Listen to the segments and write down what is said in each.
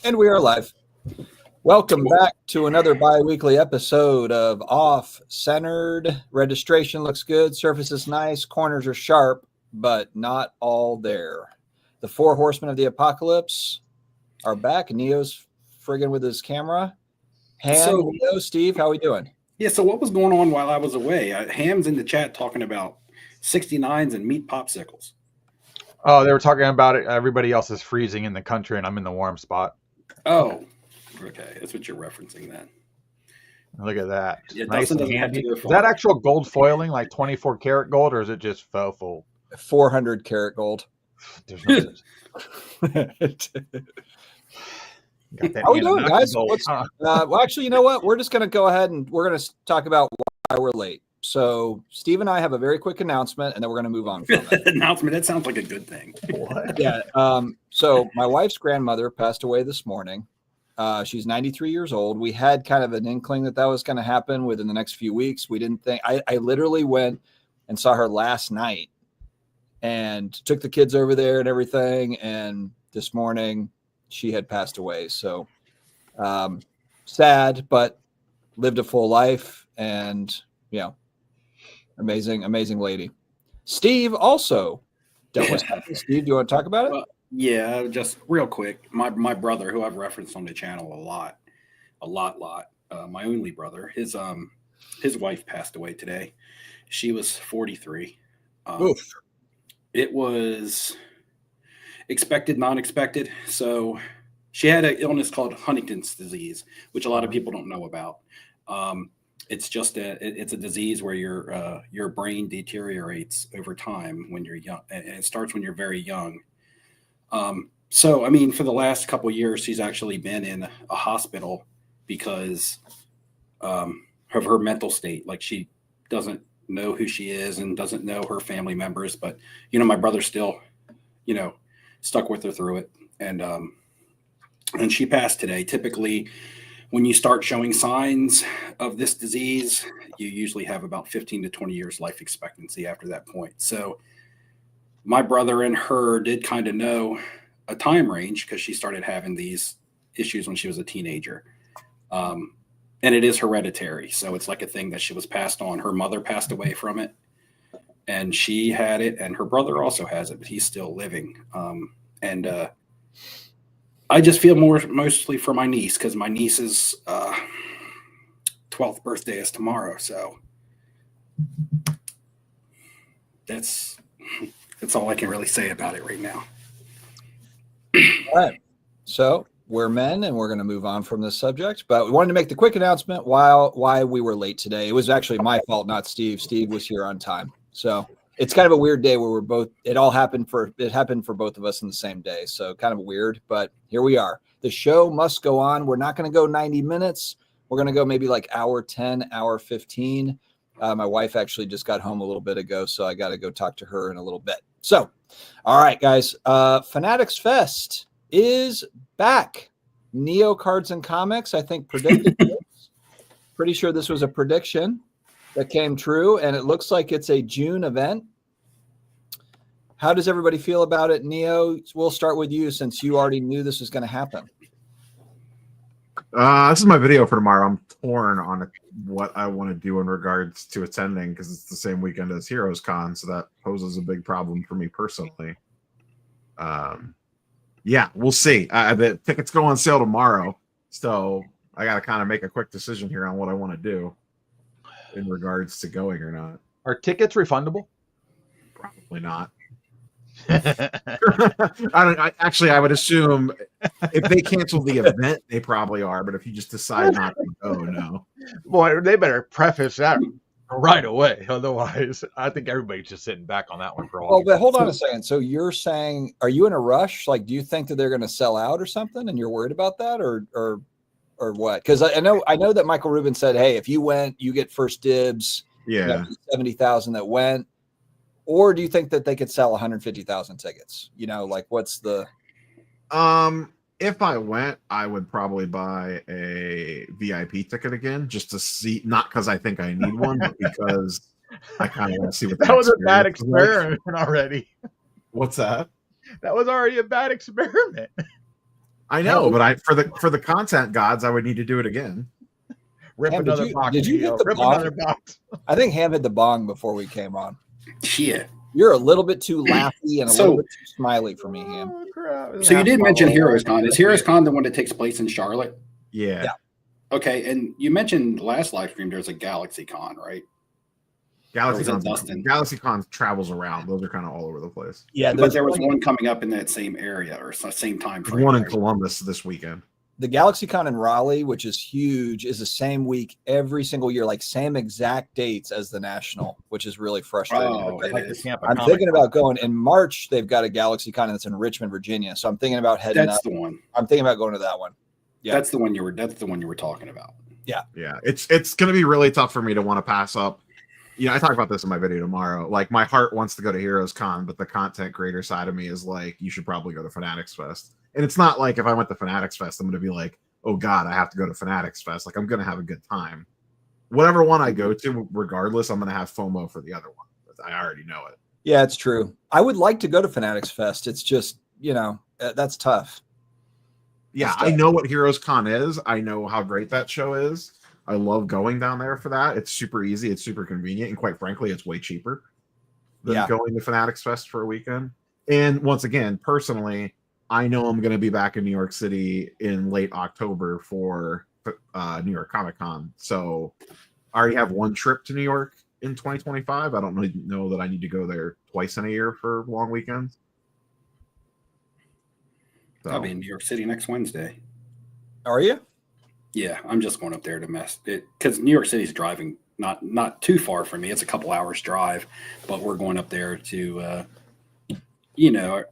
And we are live. Welcome back to another bi-weekly episode of Off Centered. Registration looks good, surface is nice, corners are sharp, but not all there. The four horsemen of the apocalypse are back. Neo's friggin' with his camera. Neo, Steve, how we doing? Yeah, so what was going on while I was away? Ham's in the chat talking about 69s and meat popsicles. Oh, they were talking about it. Everybody else is freezing in the country, and I'm in the warm spot. Oh, okay. That's what you're referencing then. Look at that. Yeah, nice and handy. Is that actual gold foiling, like 24 karat gold, or is it just faux foil? 400 karat gold. There's no How we doing, guys? Well, actually, you know what? We're just going to go ahead and we're going to talk about why we're late. So Steve and I have a very quick announcement, and then we're going to move on from it. Announcement? That sounds like a good thing. What? Yeah. So my wife's grandmother passed away this morning. She's 93 years old. We had kind of an inkling that was going to happen within the next few weeks. We didn't think. I literally went and saw her last night and took the kids over there and everything. And this morning she had passed away. So sad, but lived a full life, and amazing lady. Steve also dealt with something. Steve, do you want to talk about it? Yeah, just real quick. My brother, who I've referenced on the channel a lot. My only brother, his wife passed away today. She was 43. It was expected, non-expected. So she had an illness called Huntington's disease, which a lot of people don't know about. It's just it's a disease where your brain deteriorates over time when you're young, and it starts when you're very young. So, I mean, for the last couple of years, she's actually been in a hospital because of her mental state. Like, she doesn't know who she is and doesn't know her family members. But, my brother still, stuck with her through it. And she passed today. Typically, when you start showing signs of this disease, you usually have about 15 to 20 years life expectancy after that point. So my brother and her did kind of know a time range because she started having these issues when she was a teenager. And it is hereditary. So it's like a thing that she was passed on. Her mother passed away from it, and she had it, and her brother also has it, but he's still living. And I just feel mostly for my niece, because my niece's 12th birthday is tomorrow. So that's all I can really say about it right now. All right. So we're men, and we're going to move on from this subject. But we wanted to make the quick announcement why we were late today. It was actually my fault, not Steve. Steve was here on time. So it's kind of a weird day where we're both. It happened for both of us in the same day. So kind of weird, but here we are. The show must go on. We're not going to go 90 minutes. We're going to go maybe like hour 10, hour 15. My wife actually just got home a little bit ago, so I got to go talk to her in a little bit. So, all right, guys. Fanatics Fest is back. Neo Cards and Comics, I think, predicted this. Pretty sure this was a prediction that came true, and it looks like it's a June event. How does everybody feel about it? Neo, we'll start with you since you already knew this was going to happen. This is my video for tomorrow. I'm torn on what I want to do in regards to attending, because it's the same weekend as Heroes Con, so that poses a big problem for me personally. Yeah, we'll see. The tickets go on sale tomorrow, so I got to kind of make a quick decision here on what I want to do in regards to going or not. Are tickets refundable? Probably not. I would assume if they cancel the event, they probably are. But if you just decide not to go, no. Boy, they better preface that right away. Otherwise, I think everybody's just sitting back on that one for a while. Oh, but hold on a second. So you're saying, are you in a rush? Like, do you think that they're going to sell out or something, and you're worried about that, or what? Because I know that Michael Rubin said, hey, if you went, you get first dibs. Yeah, 70,000 that went. Or do you think that they could sell 150,000 tickets? Like, what's the? If I went, I would probably buy a VIP ticket again, just to see, not because I think I need one, but because I kind of want to see what that was a bad experiment already. What's that? That was already a bad experiment. I know, but for the content gods, I would need to do it again. Rip Ham, another box. did you hit the Rip bong? another box. I think Ham hit the bong before we came on. Yeah. You're a little bit too laughy and a little bit too smiley for me, Ham. Oh, crap. So you did mention Heroes Con. Is Heroes Con the one that takes place in Charlotte? Yeah. Okay, and you mentioned last live stream there's a Galaxy Con, right? Galaxy Con travels around. Those are kind of all over the place. Yeah, but there was one coming up in that same area or same time frame. One in Columbus this weekend. The GalaxyCon in Raleigh, which is huge, is the same week every single year, like same exact dates as the National, which is really frustrating. Oh, I'm thinking about going in March. They've got a GalaxyCon that's in Richmond, Virginia. So I'm thinking about heading. That's up. the one. I'm thinking about going to that one. Yeah, that's the one you were talking about. Yeah, yeah. It's going to be really tough for me to want to pass up. You know, I talk about this in my video tomorrow. Like, my heart wants to go to Heroes Con, but the content creator side of me is like, you should probably go to Fanatics Fest. And it's not like if I went to Fanatics Fest, I'm going to be like, oh God, I have to go to Fanatics Fest. Like, I'm going to have a good time. Whatever one I go to, regardless, I'm going to have FOMO for the other one. I already know it. Yeah, it's true. I would like to go to Fanatics Fest. It's just, you know, that's tough. Yeah, I know what Heroes Con is. I know how great that show is. I love going down there for that. It's super easy. It's super convenient. And quite frankly, it's way cheaper than going to Fanatics Fest for a weekend. And once again, personally, I know I'm going to be back in New York City in late October for New York Comic Con. So I already have one trip to New York in 2025. I don't really know that I need to go there twice in a year for long weekends. So. I'll be in New York City next Wednesday. Are you? Yeah, I'm just going up there to mess it because New York City's driving not too far from me. It's a couple hours drive, but we're going up there to, you know,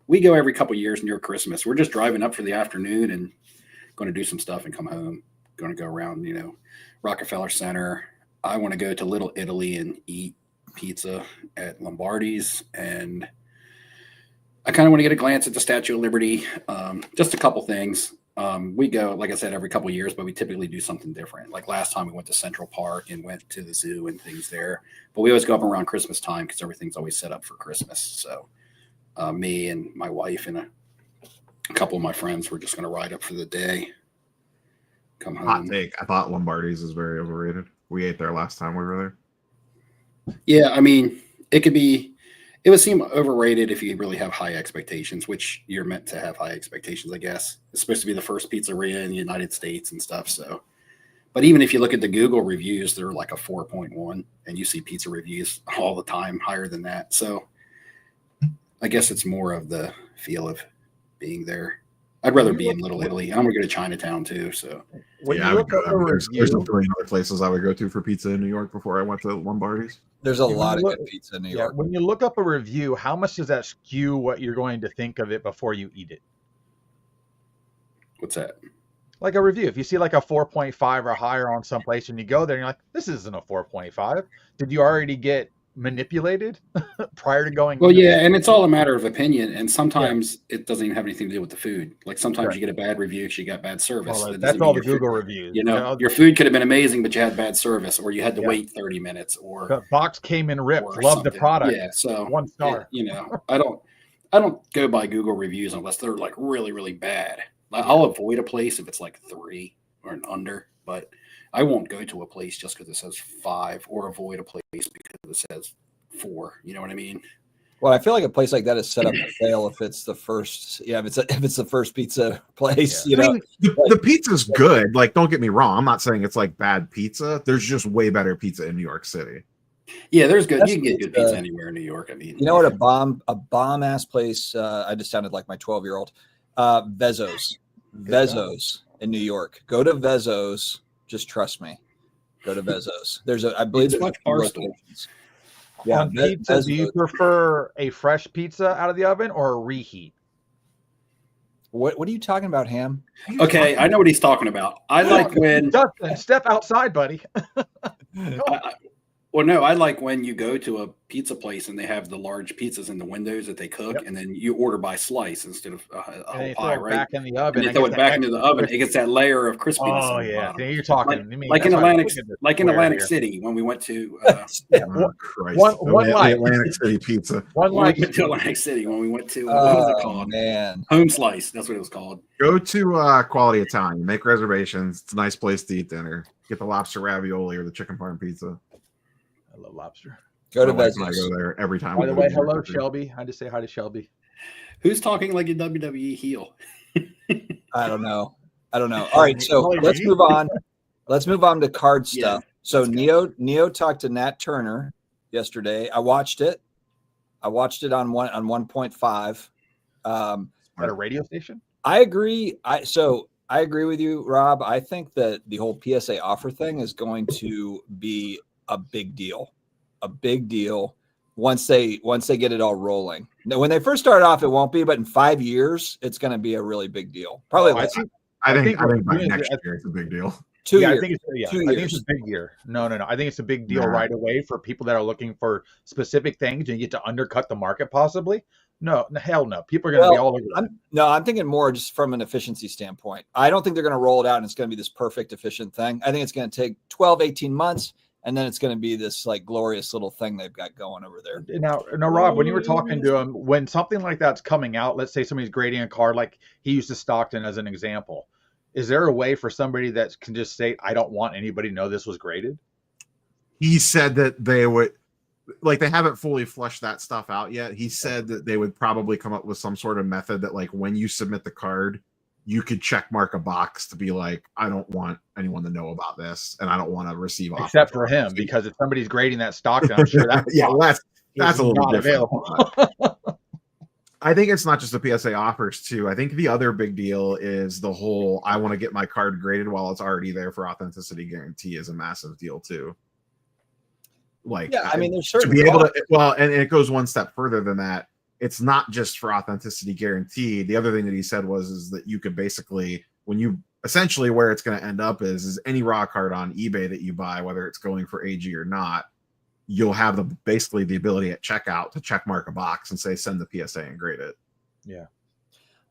we go every couple years near Christmas. We're just driving up for the afternoon and going to do some stuff and come home. Going to go around, you know, Rockefeller Center. I want to go to Little Italy and eat pizza at Lombardi's, and I kind of want to get a glance at the Statue of Liberty. Just a couple things. We go, like I said, every couple of years, but we typically do something different. Like last time we went to Central Park and went to the zoo and things there. But we always go up around Christmas time because everything's always set up for Christmas. So me and my wife and a couple of my friends, we're just going to ride up for the day. Come home. Hot take. I thought Lombardi's is very overrated. We ate there last time we were there. Yeah, I mean, it would seem overrated if you really have high expectations, which you're meant to have high expectations, I guess. It's supposed to be the first pizzeria in the United States and stuff. So, but even if you look at the Google reviews, they're like a 4.1, and you see pizza reviews all the time higher than that. So I guess it's more of the feel of being there. I'd rather be in Little Italy. I'm going to go to Chinatown too. So there's some three other places I would go to for pizza in New York before I went to Lombardi's. There's a lot of good pizza in New York. When you look up a review, how much does that skew what you're going to think of it before you eat it? What's that? Like a review. If you see like a 4.5 or higher on some place and you go there and you're like, this isn't a 4.5. Did you already get manipulated prior to going? Well, yeah, and it's all a matter of opinion, and sometimes it doesn't even have anything to do with the food. Like sometimes you get a bad review because you got bad service. Well, that's all the Google reviews. You know, your food could have been amazing, but you had bad service, or you had to wait 30 minutes, or the box came in ripped. Love the product. Yeah, so 1 star. You know, I don't go by Google reviews unless they're like really, really bad. I'll avoid a place if it's like 3 or an under, but I won't go to a place just because it says 5, or avoid a place because it says 4. You know what I mean? Well, I feel like a place like that is set up to fail if it's the first. Yeah, if it's the first pizza place. Yeah. I mean, the pizza's good. Like, don't get me wrong. I'm not saying it's like bad pizza. There's just way better pizza in New York City. Yeah, there's good. You can get good pizza anywhere in New York. I mean, you know what? A bomb ass place. I just sounded like my 12-year-old. Vezzo's in New York. Go to Vezzo's. Just trust me. Go to Vezzo's. I believe there's much locations. Yeah, on pizza, do you prefer a fresh pizza out of the oven or a reheat? What are you talking about, Ham? Okay, I know what he's talking about. I like when Dustin, step outside, buddy. Well, no, I like when you go to a pizza place and they have the large pizzas in the windows that they cook, Yep. and then you order by slice instead of a And whole they pie, throw it right? back in the And oven. they It throw gets it that back into the extra oven. It gets that layer of crispiness Oh on the yeah, bottom. see, you're talking. I mean, Like in that's why Atlantic, look at this like in square Atlantic here. City when we went to Yeah, Oh, Christ. one The light. Atlantic City pizza. One when we light. went to Atlantic City when we went to what was it Oh called? man. Home Slice. That's what it was called. Go to Quality Italian. Make reservations. It's a nice place to eat dinner. Get the lobster ravioli or the chicken parm pizza. I love lobster. Go to My wife and I business. go there every time. By we the go to way, New York hello City. Shelby. I just say hi to Shelby. Who's talking like a WWE heel? I don't know. All right, so Probably let's me. move on. Let's move on to card Yeah, stuff. So let's go. Neo talked to Nat Turner yesterday. I watched it on 1.5. At a radio station? I agree. I agree with you, Rob. I think that the whole PSA offer thing is going to be a big deal. Once they get it all rolling. Now, when they first start off, it won't be, but in 5 years, it's going to be a really big deal. Probably I less. think I think by what- next year it's a big deal. 2 yeah, years. I think it's 2 I think years. it's a big year. No. I think it's a big deal Nah. right away for people that are looking for specific things and you get to undercut the market possibly. No, hell no. People are going to be all over that. I'm thinking more just from an efficiency standpoint. I don't think they're going to roll it out and it's going to be this perfect, efficient thing. I think it's going to take 12, 18 months, and then it's going to be this like glorious little thing they've got going over there. Now, Rob, when you were talking to him, when something like that's coming out, let's say somebody's grading a card, like he used Stockton as an example, is there a way for somebody that can just say, I don't want anybody to know this was graded? He said that they would, like, they haven't fully fleshed that stuff out yet. He said that they would probably come up with some sort of method that, like, when you submit the card, you could check mark a box to be like, I don't want anyone to know about this, and I don't want to receive offers. Except for him, because if somebody's grading that Stockton, I'm sure that yeah, well, that's a little not different. available. I think it's not just the PSA offers too. I think the other big deal is the whole I want to get my card graded while it's already there for authenticity guarantee is a massive deal too. Like, Yeah, I mean, there's to certain be able to, well, and it goes one step further than that. It's not just for authenticity guarantee. The other thing that he said is that you could basically, when you essentially where it's going to end up is any raw card on eBay that you buy, whether it's going for AG or not, you'll have basically the ability at checkout to check mark a box and say send the PSA and grade it. Yeah.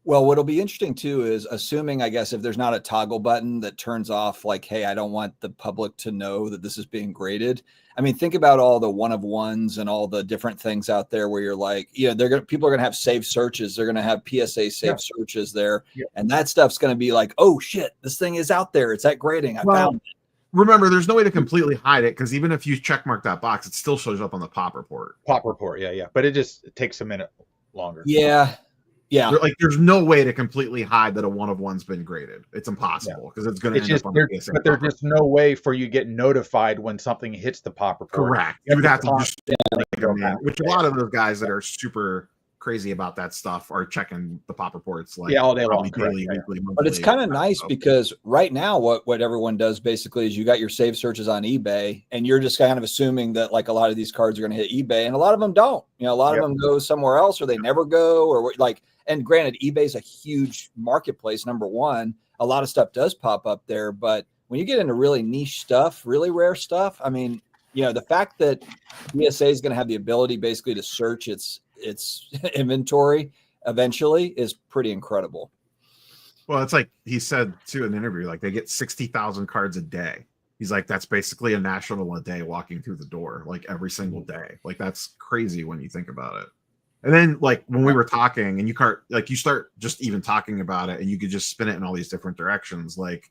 Well, what'll be interesting too is assuming, I guess, if there's not a toggle button that turns off, like, hey, I don't want the public to know that this is being graded. I mean, think about all the one of ones and all the different things out there where you're like, people are gonna have saved searches. They're gonna have PSA saved searches there, and that stuff's gonna be like, oh shit, this thing is out there. It's at grading. I found it. Remember, there's no way to completely hide it because even if you check mark that box, it still shows up on the pop report. Pop report, yeah. But it takes a minute longer. Yeah. There's no way to completely hide that a one of one's been graded. It's impossible because it's going to end up on the PSA. But there's just no way for you to get notified when something hits the pop report. Correct. You would have to just which a lot of those guys that are super crazy about that stuff are checking the pop reports like all day long. Daily, weekly, monthly, but it's kind of nice because right now what everyone does basically is you got your saved searches on eBay and you're just kind of assuming that like a lot of these cards are going to hit eBay and a lot of them don't. A lot of them go somewhere else or they never go or like. And granted, eBay's a huge marketplace, number one. A lot of stuff does pop up there. But when you get into really niche stuff, really rare stuff, I mean, the fact that PSA is going to have the ability basically to search its inventory eventually is pretty incredible. Well, it's like he said, too, in the interview, like they get 60,000 cards a day. He's like, that's basically a national a day walking through the door, like every single day. Like, that's crazy when you think about it. And then, like, when we were talking and you start just even talking about it and you could just spin it in all these different directions. Like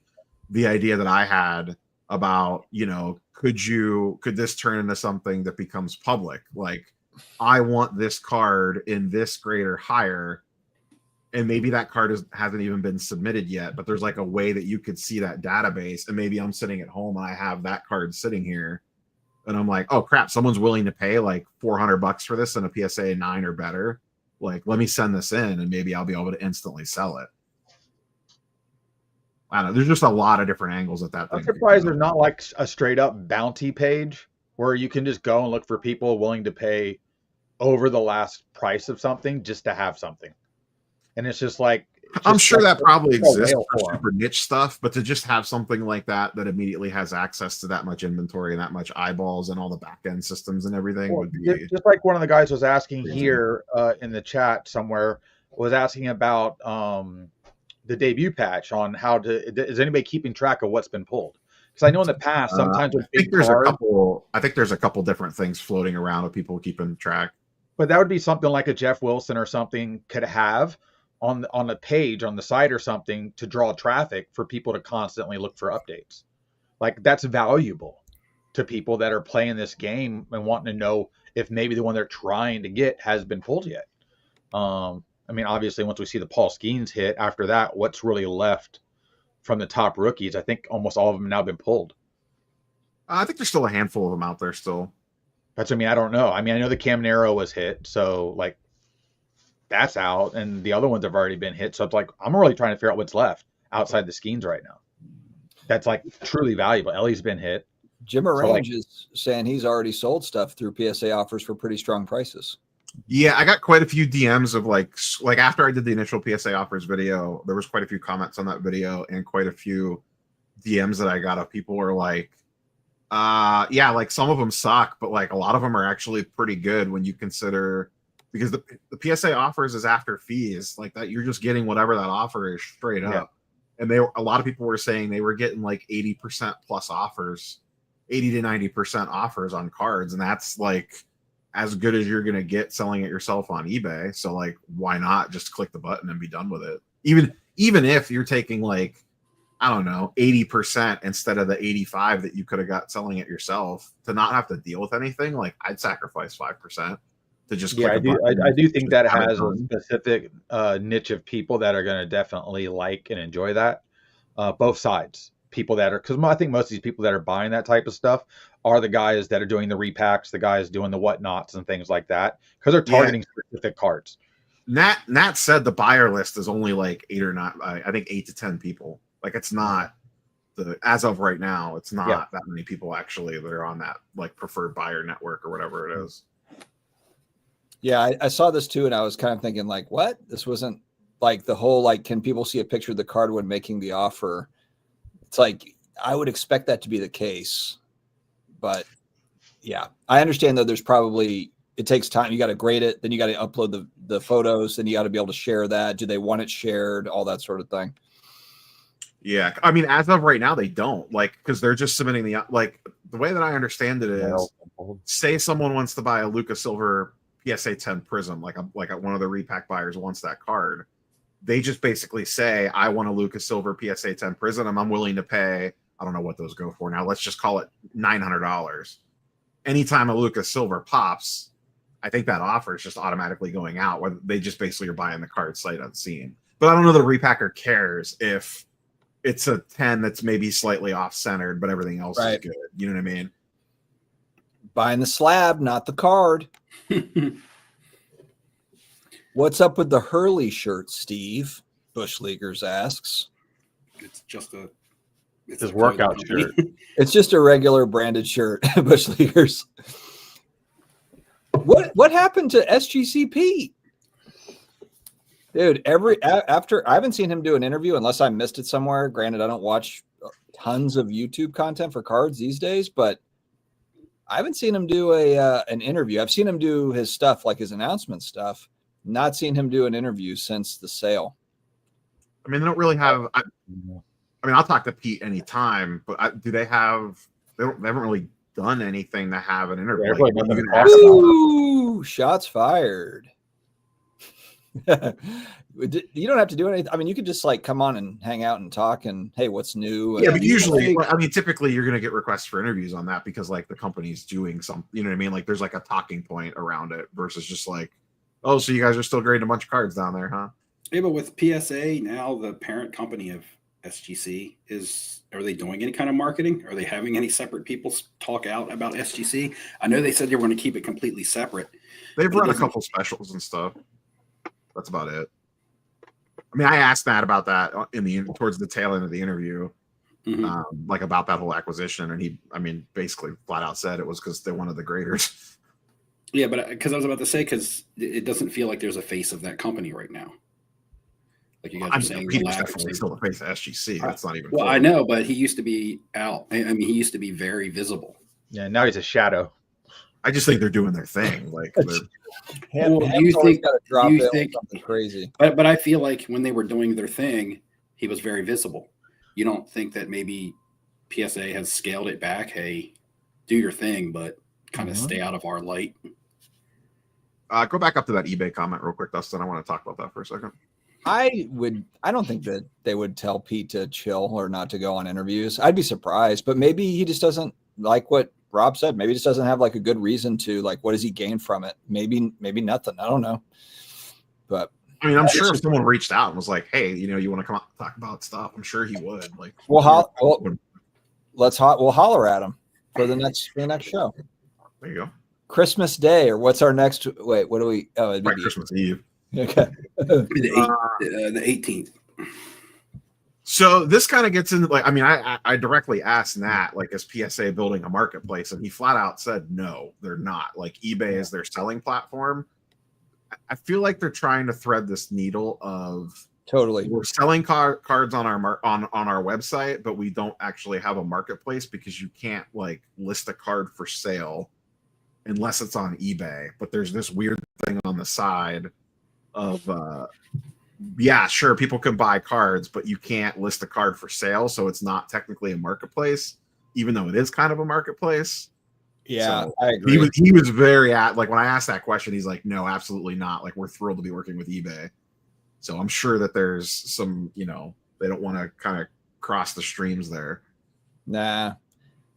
the idea that I had about, could this turn into something that becomes public? Like, I want this card in this grade or higher. And maybe that card hasn't even been submitted yet, but there's like a way that you could see that database. And maybe I'm sitting at home and I have that card sitting here. And I'm like, oh crap, someone's willing to pay like $400 for this in a PSA 9 or better. Like, let me send this in and maybe I'll be able to instantly sell it. I don't know. There's just a lot of different angles at that. I'm surprised there's not like a straight up bounty page where you can just go and look for people willing to pay over the last price of something just to have something. And it's just like, I'm sure that probably exists whale for form. super niche stuff, but to just have something like that that immediately has access to that much inventory and that much eyeballs and all the back end systems and everything Well, would be just like one of the guys was asking crazy. here in the chat somewhere, was asking about the debut patch on how to. Is anybody keeping track of what's been pulled? Because I know in the past sometimes with big cards, I think there's a couple different things floating around of people keeping track. but that would be something like a Jeff Wilson or something could have on a page on the site or something to draw traffic for people to constantly look for updates. Like that's valuable to people that are playing this game and wanting to know if maybe the one they're trying to get has been pulled yet. I mean, obviously, once we see the Paul Skeens hit, after that, what's really left from the top rookies? I think almost all of them have now been pulled. I think there's still a handful of them out there still. That's, I mean, I don't know. I mean, I know the Cam Nero was hit, so like that's out, and the other ones have already been hit. So it's like I'm really trying to figure out what's left outside the Skeens right now. That's like truly valuable. Ellie's been hit. Jim Arrange is saying he's already sold stuff through PSA offers for pretty strong prices. Yeah, I got quite a few DMs of like after I did the initial PSA offers video, there was quite a few comments on that video and quite a few DMs that I got of people were like, yeah, like some of them suck, but like a lot of them are actually pretty good when you consider, because the PSA offers is after fees like that. You're just getting whatever that offer is straight up. And a lot of people were saying they were getting like 80% plus offers, 80 to 90% offers on cards. And that's like as good as you're going to get selling it yourself on eBay. So like, why not just click the button and be done with it? Even if you're taking like, I don't know, 80% instead of the 85 that you could have got selling it yourself, to not have to deal with anything, like I'd sacrifice 5% to just click I do think that has a done. specific niche of people that are going to definitely like and enjoy that. Both sides, people that are, because I think most of these people that are buying that type of stuff are the guys that are doing the repacks, the guys doing the whatnots and things like that, because they're targeting specific cards. Nat said the buyer list is only like 8 or 9, I think 8 to 10 people. Like it's not as of right now, it's not that many people actually that are on that like preferred buyer network or whatever it is. Yeah, I saw this too, and I was kind of thinking like, what? This wasn't like the whole like, can people see a picture of the card when making the offer? It's like I would expect that to be the case, but yeah, I understand though. There's probably, it takes time. You got to grade it, then you got to upload the photos, then you got to be able to share that. Do they want it shared? All that sort of thing. Yeah, I mean, as of right now, they don't, like, because they're just submitting the, like, the way that I understand it is, say someone wants to buy a Luka Silver PSA 10 Prism, like one of the repack buyers wants that card. They just basically say, I want a Luka Silver PSA 10 Prism, and I'm willing to pay, I don't know what those go for now, let's just call it $900. Anytime a Luka Silver pops, I think that offer is just automatically going out, where they just basically are buying the card sight unseen. But I don't know the repacker cares if it's a 10 that's maybe slightly off-centered, but everything else is good. You know what I mean? Buying the slab, not the card. What's up with the Hurley shirt, Steve? Bush Leaguers asks. It's just his workout shirt. It's just a regular branded shirt, Bush Leaguers. What happened to SGCP? Dude, after I haven't seen him do an interview unless I missed it somewhere. Granted, I don't watch tons of YouTube content for cards these days, but I haven't seen him do an interview. I've seen him do his stuff, like his announcement stuff. Not seen him do an interview since the sale. I mean, they don't really have. I mean, I'll talk to Pete anytime, but do they have? They haven't really done anything to have an interview. Ooh, shots fired. You don't have to do anything. I mean, you could just like come on and hang out and talk and hey, what's new? Yeah, but usually, I mean, typically you're going to get requests for interviews on that because like the company's doing some, you know what I mean? Like there's like a talking point around it versus just like, oh, so you guys are still grading a bunch of cards down there, huh? Yeah, but with PSA now, the parent company of SGC are they doing any kind of marketing? Are they having any separate people talk out about SGC? I know they said they were going to keep it completely separate. They've run a couple specials and stuff. That's about it. I mean, I asked Matt about that towards the tail end of the interview, like about that whole acquisition, and he, I mean, basically flat out said it was because they wanted the graders. Yeah, but because I was about to say, because it doesn't feel like there's a face of that company right now. Like you guys I are mean, saying, Peter's lack of definitely still the face of SGC. That's not even well, close. I know, but he used to be out. I mean, he used to be very visible. Yeah, now he's a shadow. I just think they're doing their thing. Like they're Well, do you Ham's always think- got to drop do you it with think- something crazy. But I feel like when they were doing their thing, he was very visible. You don't think that maybe PSA has scaled it back? Hey, do your thing, but kind of stay out of our light. go back up to that eBay comment real quick, Dustin. I want to talk about that for a second. I don't think that they would tell Pete to chill or not to go on interviews. I'd be surprised, but maybe he just doesn't like what Rob said. Maybe he just doesn't have like a good reason to. Like, what does he gain from it? Maybe nothing. I don't know. But I mean, I'm sure if someone reached out and was like, "Hey, you want to come out and talk about stuff?" I'm sure he would. Like, we'll holler at him for the next show. There you go. Christmas Day, or what's our next? Wait, what do we? Oh, it'd be Right, Christmas Eve. Okay. The 18th. So this kind of gets into like, I mean, I directly asked Nat, like, is PSA building a marketplace? And he flat out said, no, they're not. Like, eBay is their selling platform. I feel like they're trying to thread this needle of Totally. we're selling cards on our on our website, but we don't actually have a marketplace because you can't like list a card for sale unless it's on eBay. But there's this weird thing on the side of yeah, sure, people can buy cards, but you can't list a card for sale, so it's not technically a marketplace, even though it is kind of a marketplace. Yeah, So I agree. He was very like when I asked that question, he's like, no, absolutely not. Like, we're thrilled to be working with eBay. So I'm sure that there's some, they don't want to kind of cross the streams there. Nah,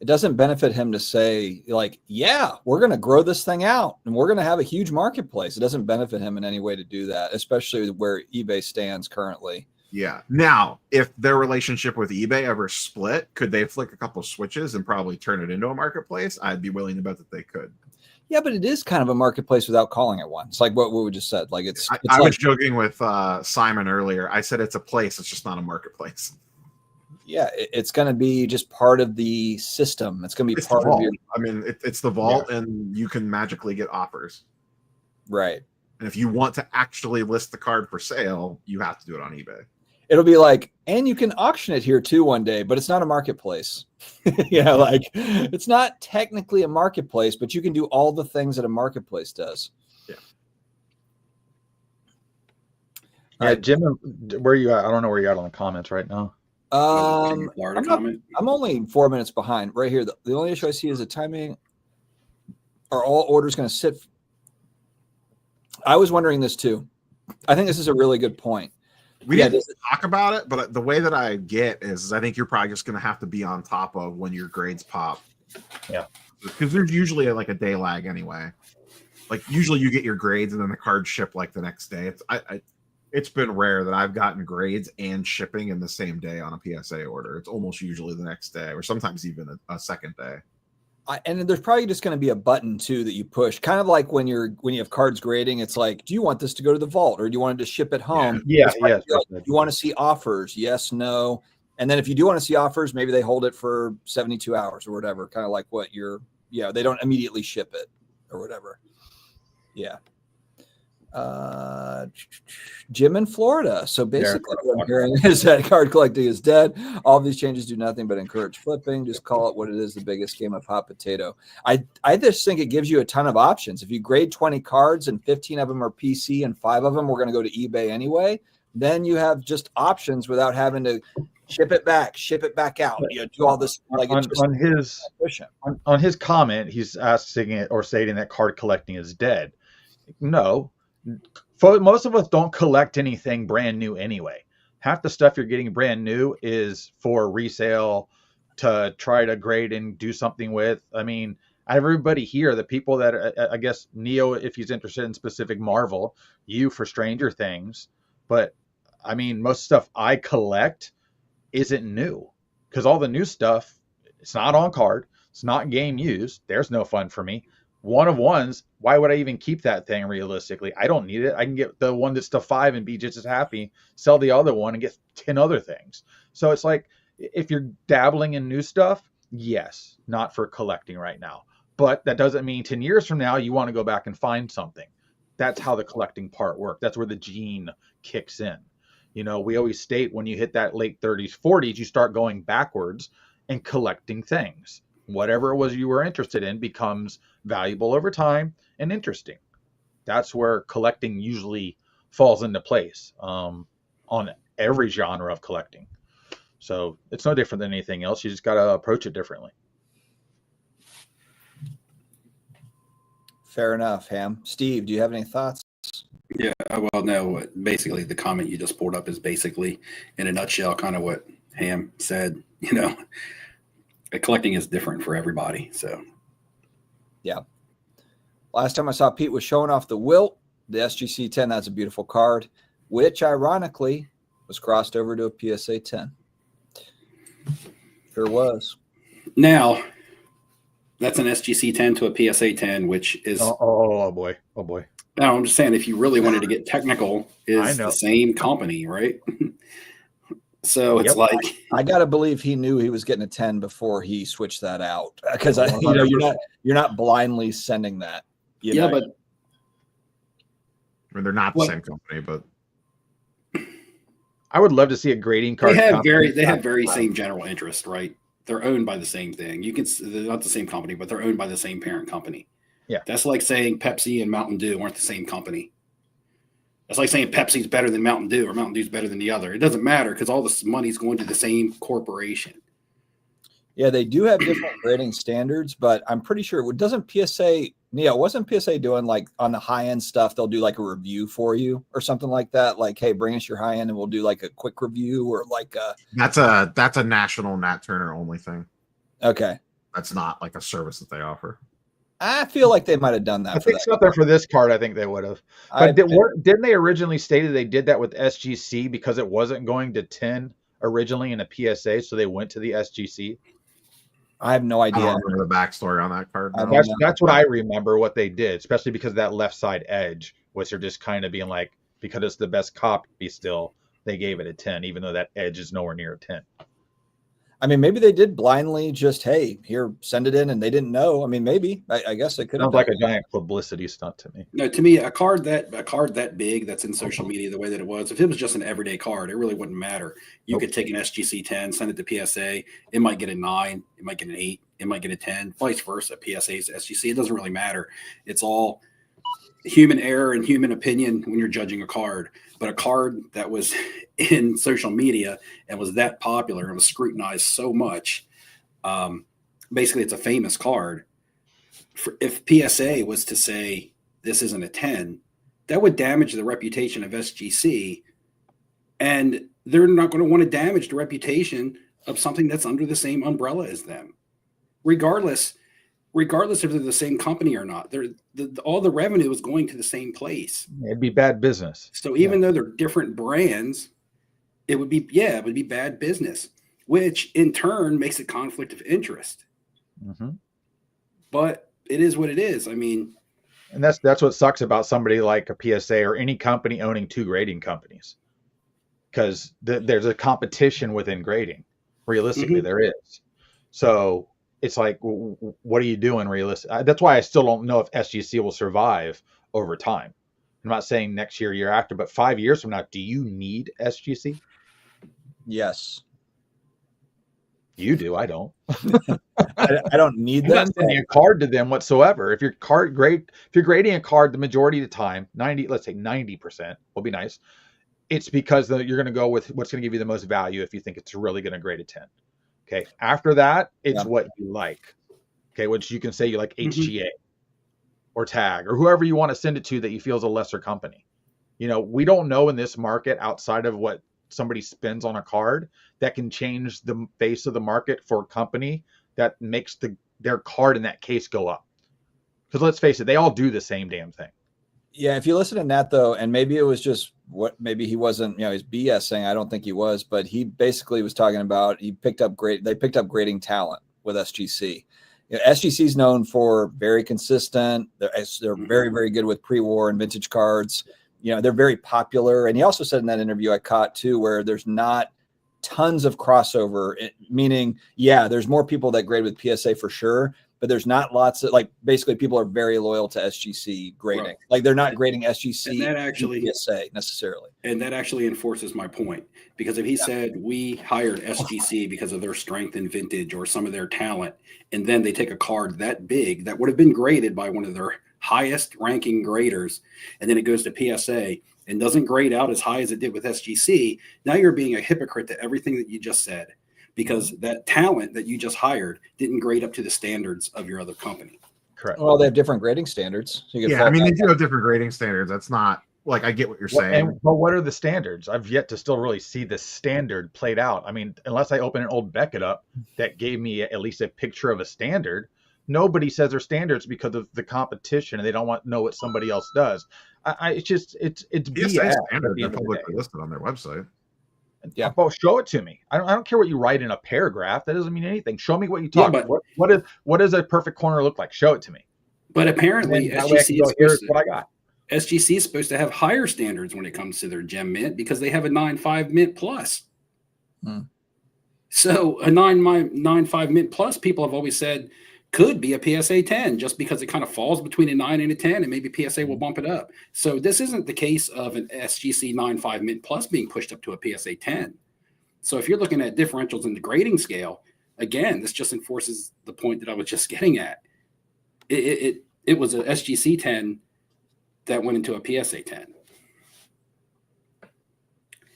it doesn't benefit him to say, like, yeah, we're going to grow this thing out and we're going to have a huge marketplace. It doesn't benefit him in any way to do that, especially where eBay stands currently. Yeah. Now, if their relationship with eBay ever split, could they flick a couple switches and probably turn it into a marketplace? I'd be willing to bet that they could. Yeah, but it is kind of a marketplace without calling it one. It's like what we just said. Like I was joking with Simon earlier. I said it's a place. It's just not a marketplace. Yeah, it's going to be just part of the system. It's going to be part of your. I mean, it's the vault, and you can magically get offers. Right. And if you want to actually list the card for sale, you have to do it on eBay. It'll be like, and you can auction it here too one day, but it's not a marketplace. Like it's not technically a marketplace, but you can do all the things that a marketplace does. Yeah. All right, Jim, where are you at? I don't know where you're at on the comments right now. I'm only 4 minutes behind right here. The only issue I see is the timing. Are all orders going to sit? I was wondering this too. I think this is a really good point. We didn't talk about it, but the way that I get is I think you're probably just going to have to be on top of when your grades pop. Yeah. Because there's usually like a day lag anyway. Like usually you get your grades and then the cards ship like the next day. It's been rare that I've gotten grades and shipping in the same day on a PSA order. It's almost usually the next day or sometimes even a second day. And there's probably just going to be a button too that you push, kind of like when you have cards grading. It's like, do you want this to go to the vault or do you want it to ship it home? Yeah. Like, do you want to see offers? Yes, no. And then if you do want to see offers, maybe they hold it for 72 hours or whatever. Kind of like what they don't immediately ship it or whatever. Yeah. Jim in Florida. So basically what I'm hearing is that card collecting is dead. All of these changes do nothing but encourage flipping. Just call it what it is, the biggest game of hot potato. I just think it gives you a ton of options. If you grade 20 cards and 15 of them are PC and 5 of them we're going to go to eBay anyway, then you have just options without having to ship it back out. Do all this like on his comment, he's asking it or stating that card collecting is dead. No. Most of us don't collect anything brand new anyway. Half the stuff you're getting brand new is for resale to try to grade and do something with. I mean, everybody here, the people that I guess Neo, if he's interested in specific Marvel, you for Stranger Things. But I mean, most stuff I collect isn't new because all the new stuff, it's not on card. It's not game used. There's no fun for me. One of ones, why would I even keep that thing realistically? I don't need it. I can get the one that's to 5 and be just as happy, sell the other one and get 10 other things. So it's like, if you're dabbling in new stuff, yes, not for collecting right now. But that doesn't mean 10 years from now, you want to go back and find something. That's how the collecting part works. That's where the gene kicks in. You know, we always state when you hit that late 30s, 40s, you start going backwards and collecting things. Whatever it was you were interested in becomes valuable over time and interesting. That's where collecting usually falls into place on every genre of collecting. So it's no different than anything else. You just got to approach it differently. Fair enough, Ham. Steve, do you have any thoughts? Yeah, well, no, basically the comment you just pulled up is basically, in a nutshell, kind of what Ham said. You know, collecting is different for everybody. So, yeah. Last time I saw Pete was showing off the Wilt, the SGC 10. That's a beautiful card, which ironically was crossed over to a PSA 10. Sure was. Now, that's an SGC 10 to a PSA 10, which is oh boy. No, I'm just saying, if you really wanted to get technical, is the same company, right? So it's like, I gotta believe he knew he was getting a 10 before he switched that out, because you're not blindly sending that. But I mean, they're not the same company, but I would love to see a grading card. They have very same general interest, right? They're owned by the same thing. They're not the same company, but they're owned by the same parent company. Yeah. That's like saying Pepsi and Mountain Dew aren't the same company. That's like saying Pepsi's better than Mountain Dew or Mountain Dew's better than the other. It doesn't matter because all this money's going to the same corporation. Yeah, they do have different grading standards, but I'm pretty sure wasn't PSA doing like on the high end stuff, they'll do like a review for you or something like that. Like, hey, bring us your high end and we'll do like a quick review or like that's a national Nat Turner only thing. Okay. That's not like a service that they offer. I feel like they might have done that. I think something for this card, I think they would have. But didn't they originally state that they did that with SGC because it wasn't going to 10 originally in a PSA, so they went to the SGC? I have no idea. I don't remember the backstory on that card. That's what I remember what they did, especially because that left side edge, which they're just kind of being like, because it's the best copy still, they gave it a 10, even though that edge is nowhere near a 10. I mean, maybe they did blindly just, hey, here, send it in, and they didn't know. I mean, maybe. I guess it could have sounds like a giant publicity stunt to me. No, to me, a card that big that's in social media the way that it was, if it was just an everyday card, it really wouldn't matter. You could take an SGC 10, send it to PSA, it might get a 9, it might get an 8, it might get a 10, vice versa. PSA's SGC, it doesn't really matter. It's all human error and human opinion when you're judging a card. But a card that was in social media and was that popular and was scrutinized so much, basically it's a famous card. If PSA was to say this isn't a 10, that would damage the reputation of SGC, and they're not going to want to damage the reputation of something that's under the same umbrella as them, regardless if they're the same company or not. All the revenue is going to the same place. It'd be bad business. So even though they're different brands, it would be bad business, which in turn makes it conflict of interest. Mm-hmm. But it is what it is. I mean, and that's what sucks about somebody like a PSA or any company owning two grading companies, because there's a competition within grading. Realistically, there is. So it's like, what are you doing realistic? That's why I still don't know if SGC will survive over time. I'm not saying next year after, but 5 years from now, do you need SGC? Yes. You do. I don't. I don't need that. I'm not sending a card to them whatsoever. If you're grading a card the majority of the time, 90% will be nice. It's because you're going to go with what's going to give you the most value if you think it's really going to grade a 10. Okay. After that, it's what you like. Okay. Which you can say you like HGA or Tag or whoever you want to send it to that you feel is a lesser company. You know, we don't know in this market outside of what somebody spends on a card that can change the face of the market for a company that makes their card in that case go up. Because let's face it, they all do the same damn thing. Yeah, if you listen to Nat though, and maybe it was just maybe he wasn't, he's BSing. I don't think he was, but he basically was talking about they picked up grading talent with SGC. SGC is known for very consistent. They're very, very good with pre-war and vintage cards. They're very popular. And he also said in that interview I caught too, where there's not tons of crossover, meaning, there's more people that grade with PSA for sure, but there's not lots of, like, basically people are very loyal to SGC grading. Right. Like they're not grading SGC And that actually PSA necessarily. And that actually enforces my point, because if he said we hired SGC because of their strength and vintage or some of their talent, and then they take a card that big that would have been graded by one of their highest ranking graders, and then it goes to PSA and doesn't grade out as high as it did with SGC, now you're being a hypocrite to everything that you just said, because that talent that you just hired didn't grade up to the standards of your other company. Correct. Well, they have different grading standards. So you can Yeah, I mean, they do have different grading standards. That's not like, I get what you're saying. But what are the standards? I've yet to still really see the standard played out. I mean, unless I open an old Beckett up that gave me at least a picture of a standard, nobody says they're standards because of the competition and they don't want to know what somebody else does. It's BS. Standards are publicly listed on their website. Yeah. Well, show it to me. I don't care what you write in a paragraph. That doesn't mean anything. Show me what you talk about. What does a perfect corner look like? Show it to me. But apparently here's what I got. SGC is supposed to have higher standards when it comes to their gem mint because they have a 9.5 mint plus. So a 9.5 mint plus, people have always said could be a PSA 10 just because it kind of falls between a 9 and a 10, and maybe PSA will bump it up. So this isn't the case of an SGC 9.5 mint plus being pushed up to a PSA 10. So if you're looking at differentials in the grading scale, again, this just enforces the point that I was just getting at. It was a SGC 10 that went into a PSA 10.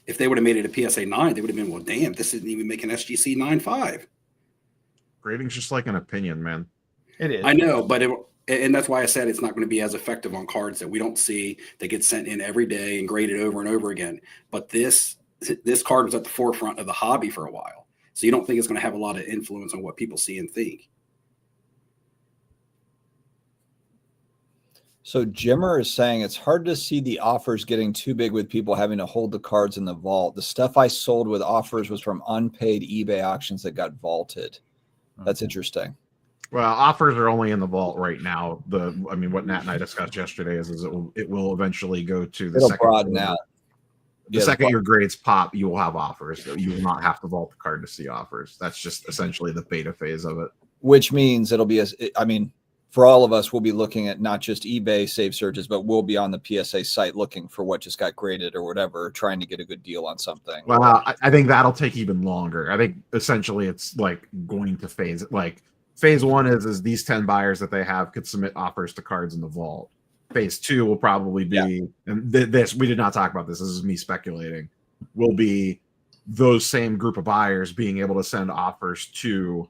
If they would have made it a PSA 9, they would have been, well, damn, this isn't even making SGC 9.5. Grading's just like an opinion, man. It is. I know, but and that's why I said it's not going to be as effective on cards that we don't see that get sent in every day and graded over and over again. But this card was at the forefront of the hobby for a while. So you don't think it's going to have a lot of influence on what people see and think. So Jimmer is saying it's hard to see the offers getting too big with people having to hold the cards in the vault. The stuff I sold with offers was from unpaid eBay auctions that got vaulted. That's interesting. Well, offers are only in the vault right now. What Nat and I discussed yesterday is it will eventually go to the second. Broaden out. The second your grades pop, you will have offers. So you will not have to vault the card to see offers. That's just essentially the beta phase of it. Which means it'll be for all of us, we'll be looking at not just eBay save searches, but we'll be on the PSA site looking for what just got graded or whatever, trying to get a good deal on something. Well, I think that'll take even longer. I think essentially it's like going to phase. Like phase one is these 10 buyers that they have could submit offers to cards in the vault. Phase two will probably be, and this, we did not talk about this. This is me speculating, will be those same group of buyers being able to send offers to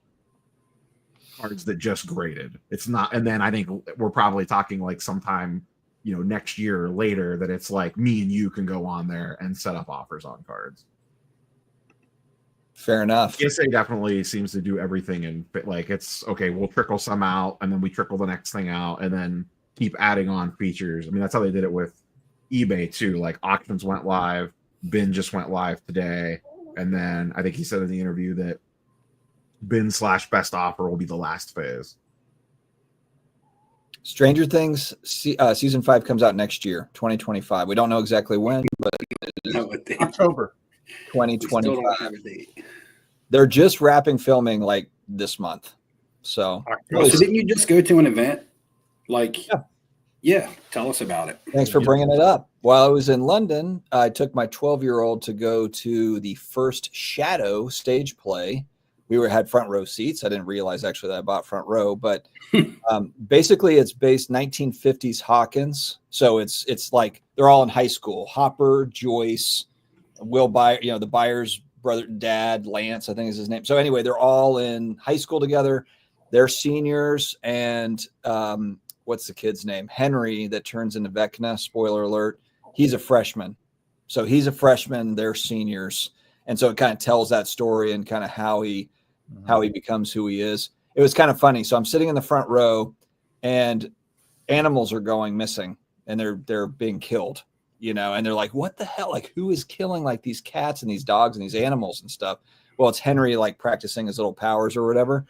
cards that just graded. It's not, and then I think we're probably talking like sometime, next year or later that it's like me and you can go on there and set up offers on cards. Fair enough. PSA definitely seems to do everything, and like it's okay, we'll trickle some out and then we trickle the next thing out and then keep adding on features. I mean, that's how they did it with eBay too. Like auctions went live, bin just went live today, and then I think he said in the interview that bin/best offer will be the last phase. Stranger Things season 5 comes out next year, 2025. We don't know exactly when, but October 2025. They're just wrapping filming like this month. So didn't you just go to an event? Yeah, tell us about it. Thanks for bringing it up. While I was in London, I took my 12-year-old to go to the first Shadow stage play. We had front row seats. I didn't realize actually that I bought front row, but basically it's based 1950s Hawkins. So it's like they're all in high school. Hopper, Joyce, Will Byers, the Byers brother, dad, Lance, I think is his name. So anyway, they're all in high school together. They're seniors, and what's the kid's name? Henry, that turns into Vecna. Spoiler alert. He's a freshman. So he's a freshman. They're seniors. And so it kind of tells that story and kind of how he becomes who he is. It was kind of funny. So I'm sitting in the front row and animals are going missing and they're being killed, and they're like, what the hell? Like, who is killing like these cats and these dogs and these animals and stuff? Well, it's Henry like practicing his little powers or whatever.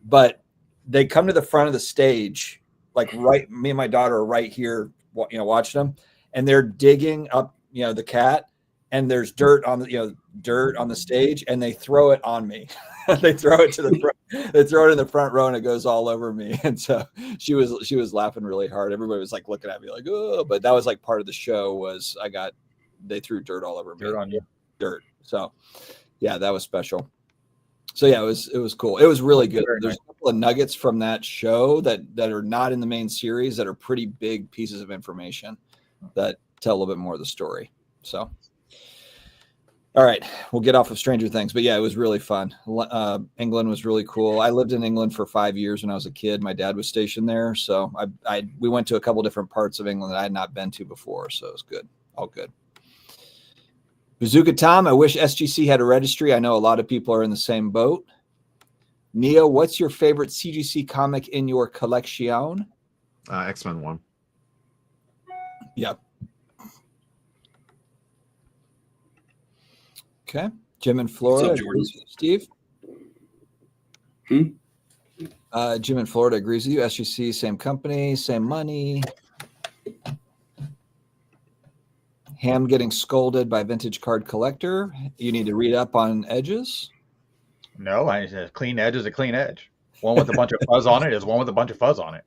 But they come to the front of the stage, like me and my daughter are right here, watching them, and they're digging up, the cat. and there's dirt on the stage, and they throw it on me. They throw it to the front. They throw it in the front row, and it goes all over me. And so she was laughing really hard. Everybody was like looking at me like, oh, but that was like part of the show was they threw dirt all over me. Dirt on you. Dirt. So yeah, that was special. So yeah, it was cool. It was really good. There's a couple of nuggets from that show that are not in the main series that are pretty big pieces of information that tell a little bit more of the story. So all right, we'll get off of Stranger Things, but yeah, it was really fun. England was really cool. I lived in England for 5 years when I was a kid. My dad was stationed there, so we went to a couple different parts of England that I had not been to before, so it was good, all good. Bazooka Tom, I wish SGC had a registry. I know a lot of people are in the same boat. Neo, what's your favorite CGC comic in your collection? X-Men 1. Yep. Okay. Jim in Florida. What's up, Jordan? Steve? Jim in Florida agrees with you. SGC, same company, same money. Ham getting scolded by vintage card collector. You need to read up on edges. No, a clean edge is a clean edge. One with a bunch of fuzz on it is one with a bunch of fuzz on it.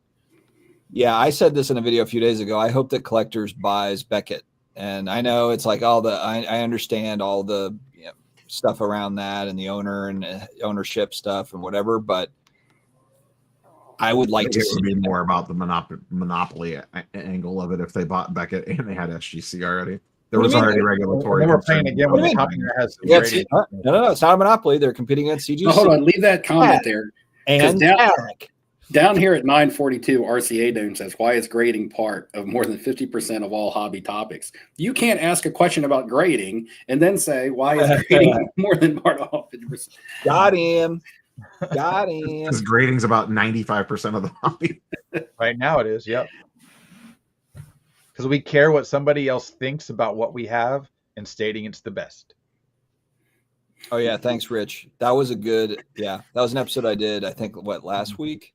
Yeah, I said this in a video a few days ago. I hope that collectors buys Beckett. And I know it's like I understand all the stuff around that and the owner and ownership stuff and whatever, but I would like to see more about the monopoly angle of it if they bought Beckett and they had SGC already. There was already regulatory. They were playing again with the company that has no, it's not a monopoly. They're competing against CGC. No, hold on, leave that comment there. And down here at 942, RCA Dome says, why is grading part of more than 50% of all hobby topics? You can't ask a question about grading and then say, why is grading more than part of all 50%? Got him. Got him. Because grading's about 95% of the hobby. Right now it is, yep. Because we care what somebody else thinks about what we have and stating it's the best. Oh, yeah. Thanks, Rich. That was that was an episode I did, I think, last week?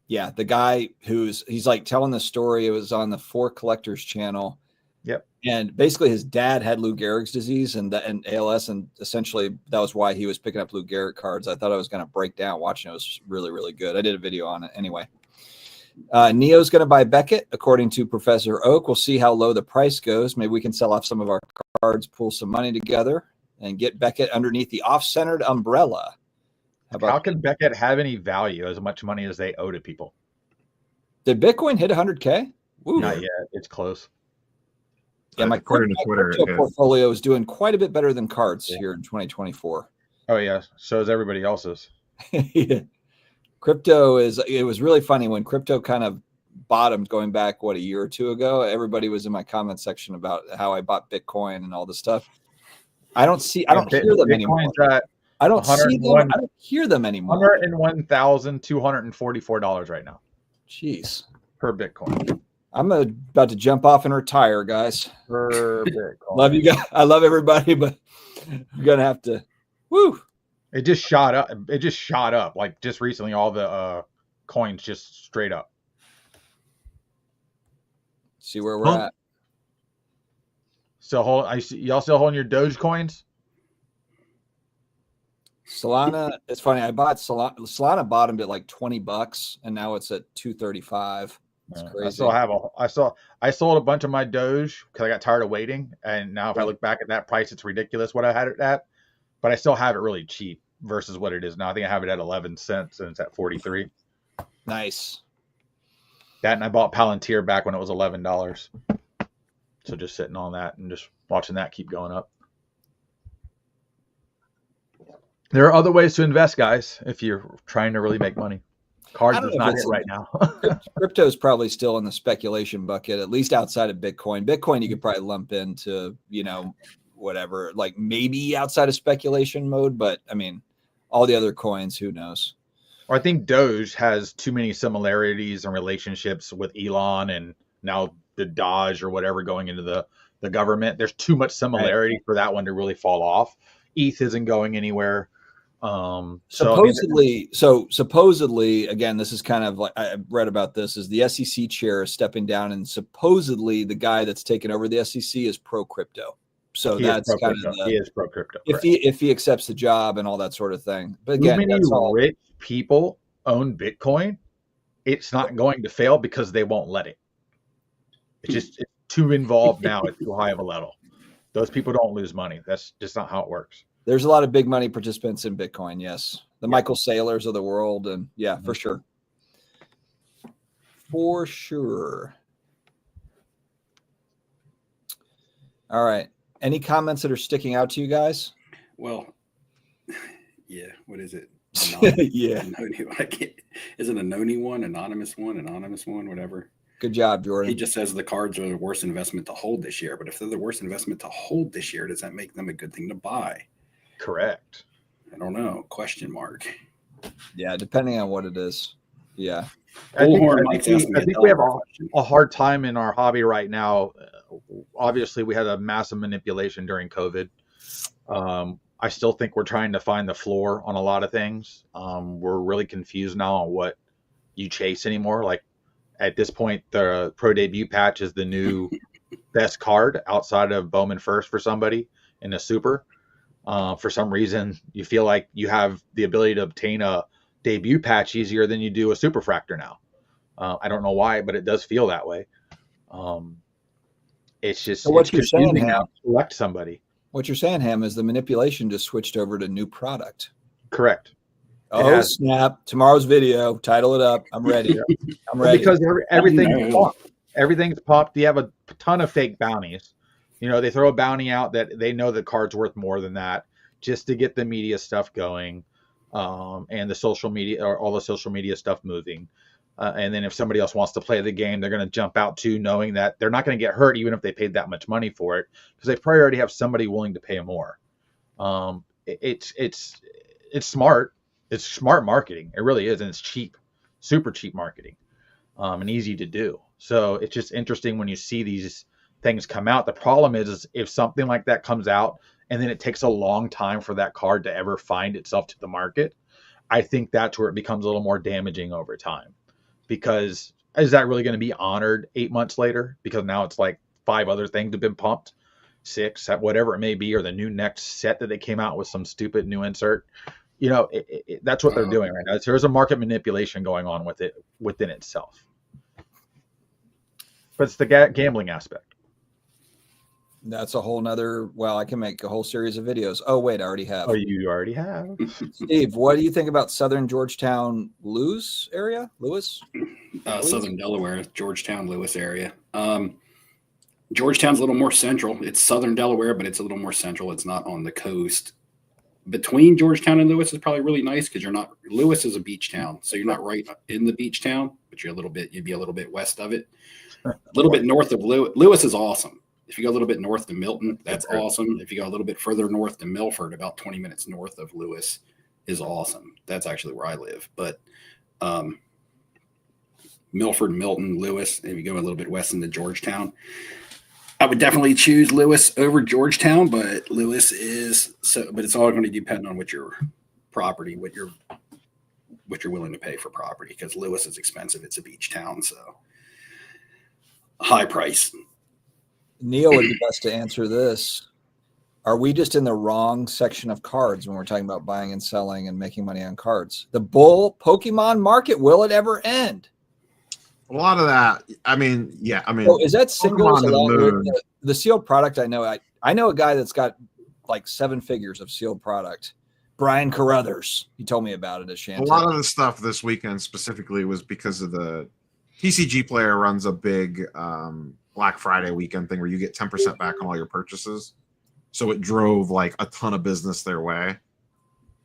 Yeah, the guy he's like telling the story. It was on the For Collectors channel. Yep. And basically his dad had Lou Gehrig's disease and ALS. And essentially that was why he was picking up Lou Gehrig cards. I thought I was going to break down watching it. It was really, really good. I did a video on it anyway. Neo's going to buy Beckett, according to Professor Oak. We'll see how low the price goes. Maybe we can sell off some of our cards, pull some money together, and get Beckett underneath the off-centered umbrella. How can Beckett have any value as much money as they owe to people? Did Bitcoin hit 100K? Ooh. Not yet. It's close. Yeah, my crypto portfolio is doing quite a bit better than cards here in 2024. Oh, yeah. So is everybody else's. Yeah. Crypto it was really funny when crypto kind of bottomed going back, a year or two ago. Everybody was in my comment section about how I bought Bitcoin and all this stuff. I don't hear them anymore. I don't see them. I don't hear them anymore. $101,244 right now. Jeez. Per Bitcoin. I'm about to jump off and retire, guys. Per Bitcoin. Love you guys. I love everybody, but I'm gonna have to. Woo! It just shot up. It just shot up. Like just recently, all the coins just straight up. See where we're at. So y'all still holding your Doge coins? Solana, it's funny. I bought Solana bottomed at like $20, and now it's at $235. It's crazy. I sold a bunch of my Doge because I got tired of waiting, and now if I look back at that price, it's ridiculous what I had it at. But I still have it really cheap versus what it is now. I think I have it at 11 cents, and it's at 43. Nice. That, and I bought Palantir back when it was $11. So just sitting on that and just watching that keep going up. There are other ways to invest, guys, if you're trying to really make money. Cards is not it right now. Crypto is probably still in the speculation bucket, at least outside of Bitcoin. Bitcoin, you could probably lump into, whatever, like maybe outside of speculation mode. But, I mean, all the other coins, who knows? Or I think Doge has too many similarities and relationships with Elon and now the Dodge or whatever going into the government. There's too much similarity for that one to really fall off. ETH isn't going anywhere. Supposedly, again, this is kind of like I read about this, is the SEC chair is stepping down, and supposedly the guy that's taken over the SEC is pro crypto. So He that's is pro kind crypto. of He is pro crypto. if he accepts the job and all that sort of thing. But again, too many that's all. rich people own Bitcoin. It's not going to fail because they won't let it. It's too involved now at too high of a level. Those people don't lose money. That's just not how it works. There's a lot of big money participants in Bitcoin. Yes. The Michael Saylors of the world. And yeah, for sure. For sure. All right. Any comments that are sticking out to you guys? Well, yeah. What is it? Yeah. Is it a Noni one, anonymous one, whatever? Good job, Jordan. He just says the cards are the worst investment to hold this year. But if they're the worst investment to hold this year, does that make them a good thing to buy? Correct. I don't know. Question mark. Yeah, depending on what it is. Yeah. I think we have a hard time in our hobby right now. Obviously, we had a massive manipulation during COVID. I still think we're trying to find the floor on a lot of things. We're really confused now on what you chase anymore. Like at this point, the Pro Debut patch is the new best card outside of Bowman First for somebody in a super. For some reason, you feel like you have the ability to obtain a debut patch easier than you do a superfractor now. I don't know why, but it does feel that way. It's just so what you're saying, Ham, select somebody. What you're saying, Ham, is the manipulation just switched over to new product. Correct. Oh, snap. Tomorrow's video. Title it up. I'm ready. I'm ready. Because everything's popped. You have a ton of fake bounties. You know, they throw a bounty out that they know the card's worth more than that just to get the media stuff going, and the social media, or all the social media stuff moving. And then if somebody else wants to play the game, they're going to jump out too, knowing that they're not going to get hurt even if they paid that much money for it, because they probably already have somebody willing to pay more. It's smart. It's smart marketing. It really is, and it's cheap, super cheap marketing, and easy to do. So it's just interesting when you see these things come out. The problem is if something like that comes out and then it takes a long time for that card to ever find itself to the market, I think that's where it becomes a little more damaging over time. Because is that really going to be honored 8 months later? Because now it's like 5 other things have been pumped, 6, whatever it may be, or the new next set that they came out with some stupid new insert. You know, that's what they're doing right now. There's a market manipulation going on with it within itself. But it's the gambling aspect. That's a whole nother. Well, I can make a whole series of videos. Oh, wait, I already have. Oh, you already have. Steve, what do you think about Southern Georgetown, Lewis area? Lewis? Southern Delaware, Georgetown, Lewis area. Georgetown's a little more central. It's Southern Delaware, but it's a little more central. It's not on the coast. Between Georgetown and Lewis is probably really nice because Lewis is a beach town, so you're not right in the beach town, but you'd be a little bit west of it. A little bit north of Lewis. Lewis is awesome. If you go a little bit north to Milton, that's awesome. If you go a little bit further north to Milford, about 20 minutes north of Lewis, is awesome. That's actually where I live. But Milford, Milton, Lewis, if you go a little bit west into Georgetown, I would definitely choose Lewis over Georgetown, but Lewis is so. But it's all going to depend on what your property, what you're willing to pay for property, because Lewis is expensive. It's a beach town, so high price. Neil would be best to answer this. Are we just in the wrong section of cards when we're talking about buying and selling and making money on cards? The bull Pokemon market, will it ever end? A lot of that. I mean, is that singles along with the sealed product? I know a guy that's got like 7 figures of sealed product. Brian Carruthers. He told me about it at Shanty. A lot of the stuff this weekend specifically was because of the TCG player runs a big Black Friday weekend thing where you get 10% back on all your purchases. So it drove like a ton of business their way.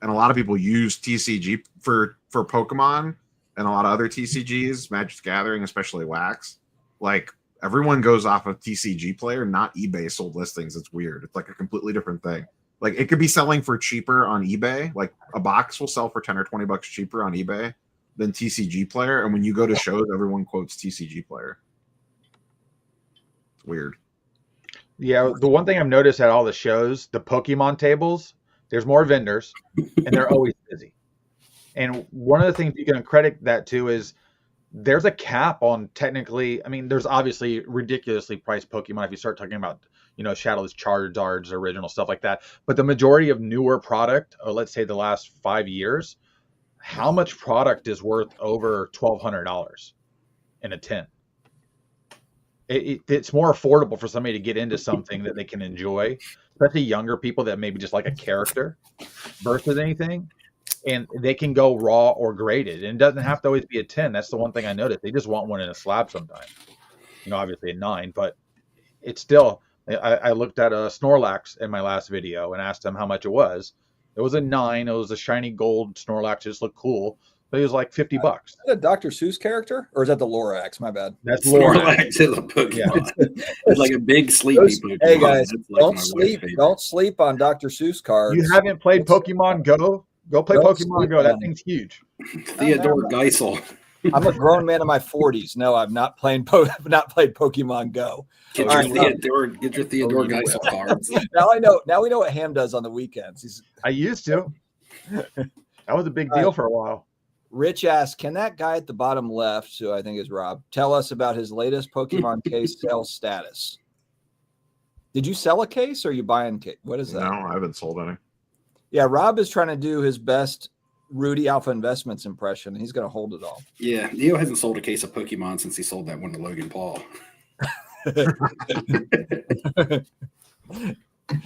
And a lot of people use TCG for Pokemon and a lot of other TCGs, Magic the Gathering, especially Wax. Like everyone goes off of TCG player, not eBay sold listings. It's weird. It's like a completely different thing. Like it could be selling for cheaper on eBay. Like a box will sell for 10 or 20 bucks cheaper on eBay than TCG player. And when you go to shows, everyone quotes TCG player. It's weird. Yeah, the one thing I've noticed at all the shows, the Pokemon tables, there's more vendors, and they're always busy. And one of the things you can credit that to is there's a cap on technically. I mean, there's obviously ridiculously priced Pokemon if you start talking about, Shadowless Charizards, original stuff like that. But the majority of newer product, or let's say the last 5 years, how much product is worth over $1,200 in a tin? It's more affordable for somebody to get into something that they can enjoy, especially younger people that maybe just like a character versus anything. And they can go raw or graded. And it doesn't have to always be a 10. That's the one thing I noticed. They just want one in a slab sometimes. Obviously a 9, but it's still, I looked at a Snorlax in my last video and asked him how much it was. It was a 9. It was a shiny gold Snorlax. It just looked cool. But it was like $50. Is that a Dr. Seuss character? Or is that the Lorax? My bad. That's Snorlax is a Pokemon. It's like a big sleepy Pokemon. Hey guys, Like don't sleep on Dr. Seuss cards. You haven't played Pokemon Go? Go play Pokemon Go. That thing's huge. Theodore Geisel. I'm a grown man in my 40s. No, I've not played Pokemon Go. Get your Theodore Geisel cards. Now I know. Now we know what Ham does on the weekends. I used to. That was a big deal for a while. Rich asks, can that guy at the bottom left, who I think is Rob, tell us about his latest Pokemon case sales status? Did you sell a case or are you buying case? What is that? No, I haven't sold any. Yeah, Rob is trying to do his best Rudy Alpha Investments impression. He's going to hold it all. Yeah, Neo hasn't sold a case of Pokemon since he sold that one to Logan Paul.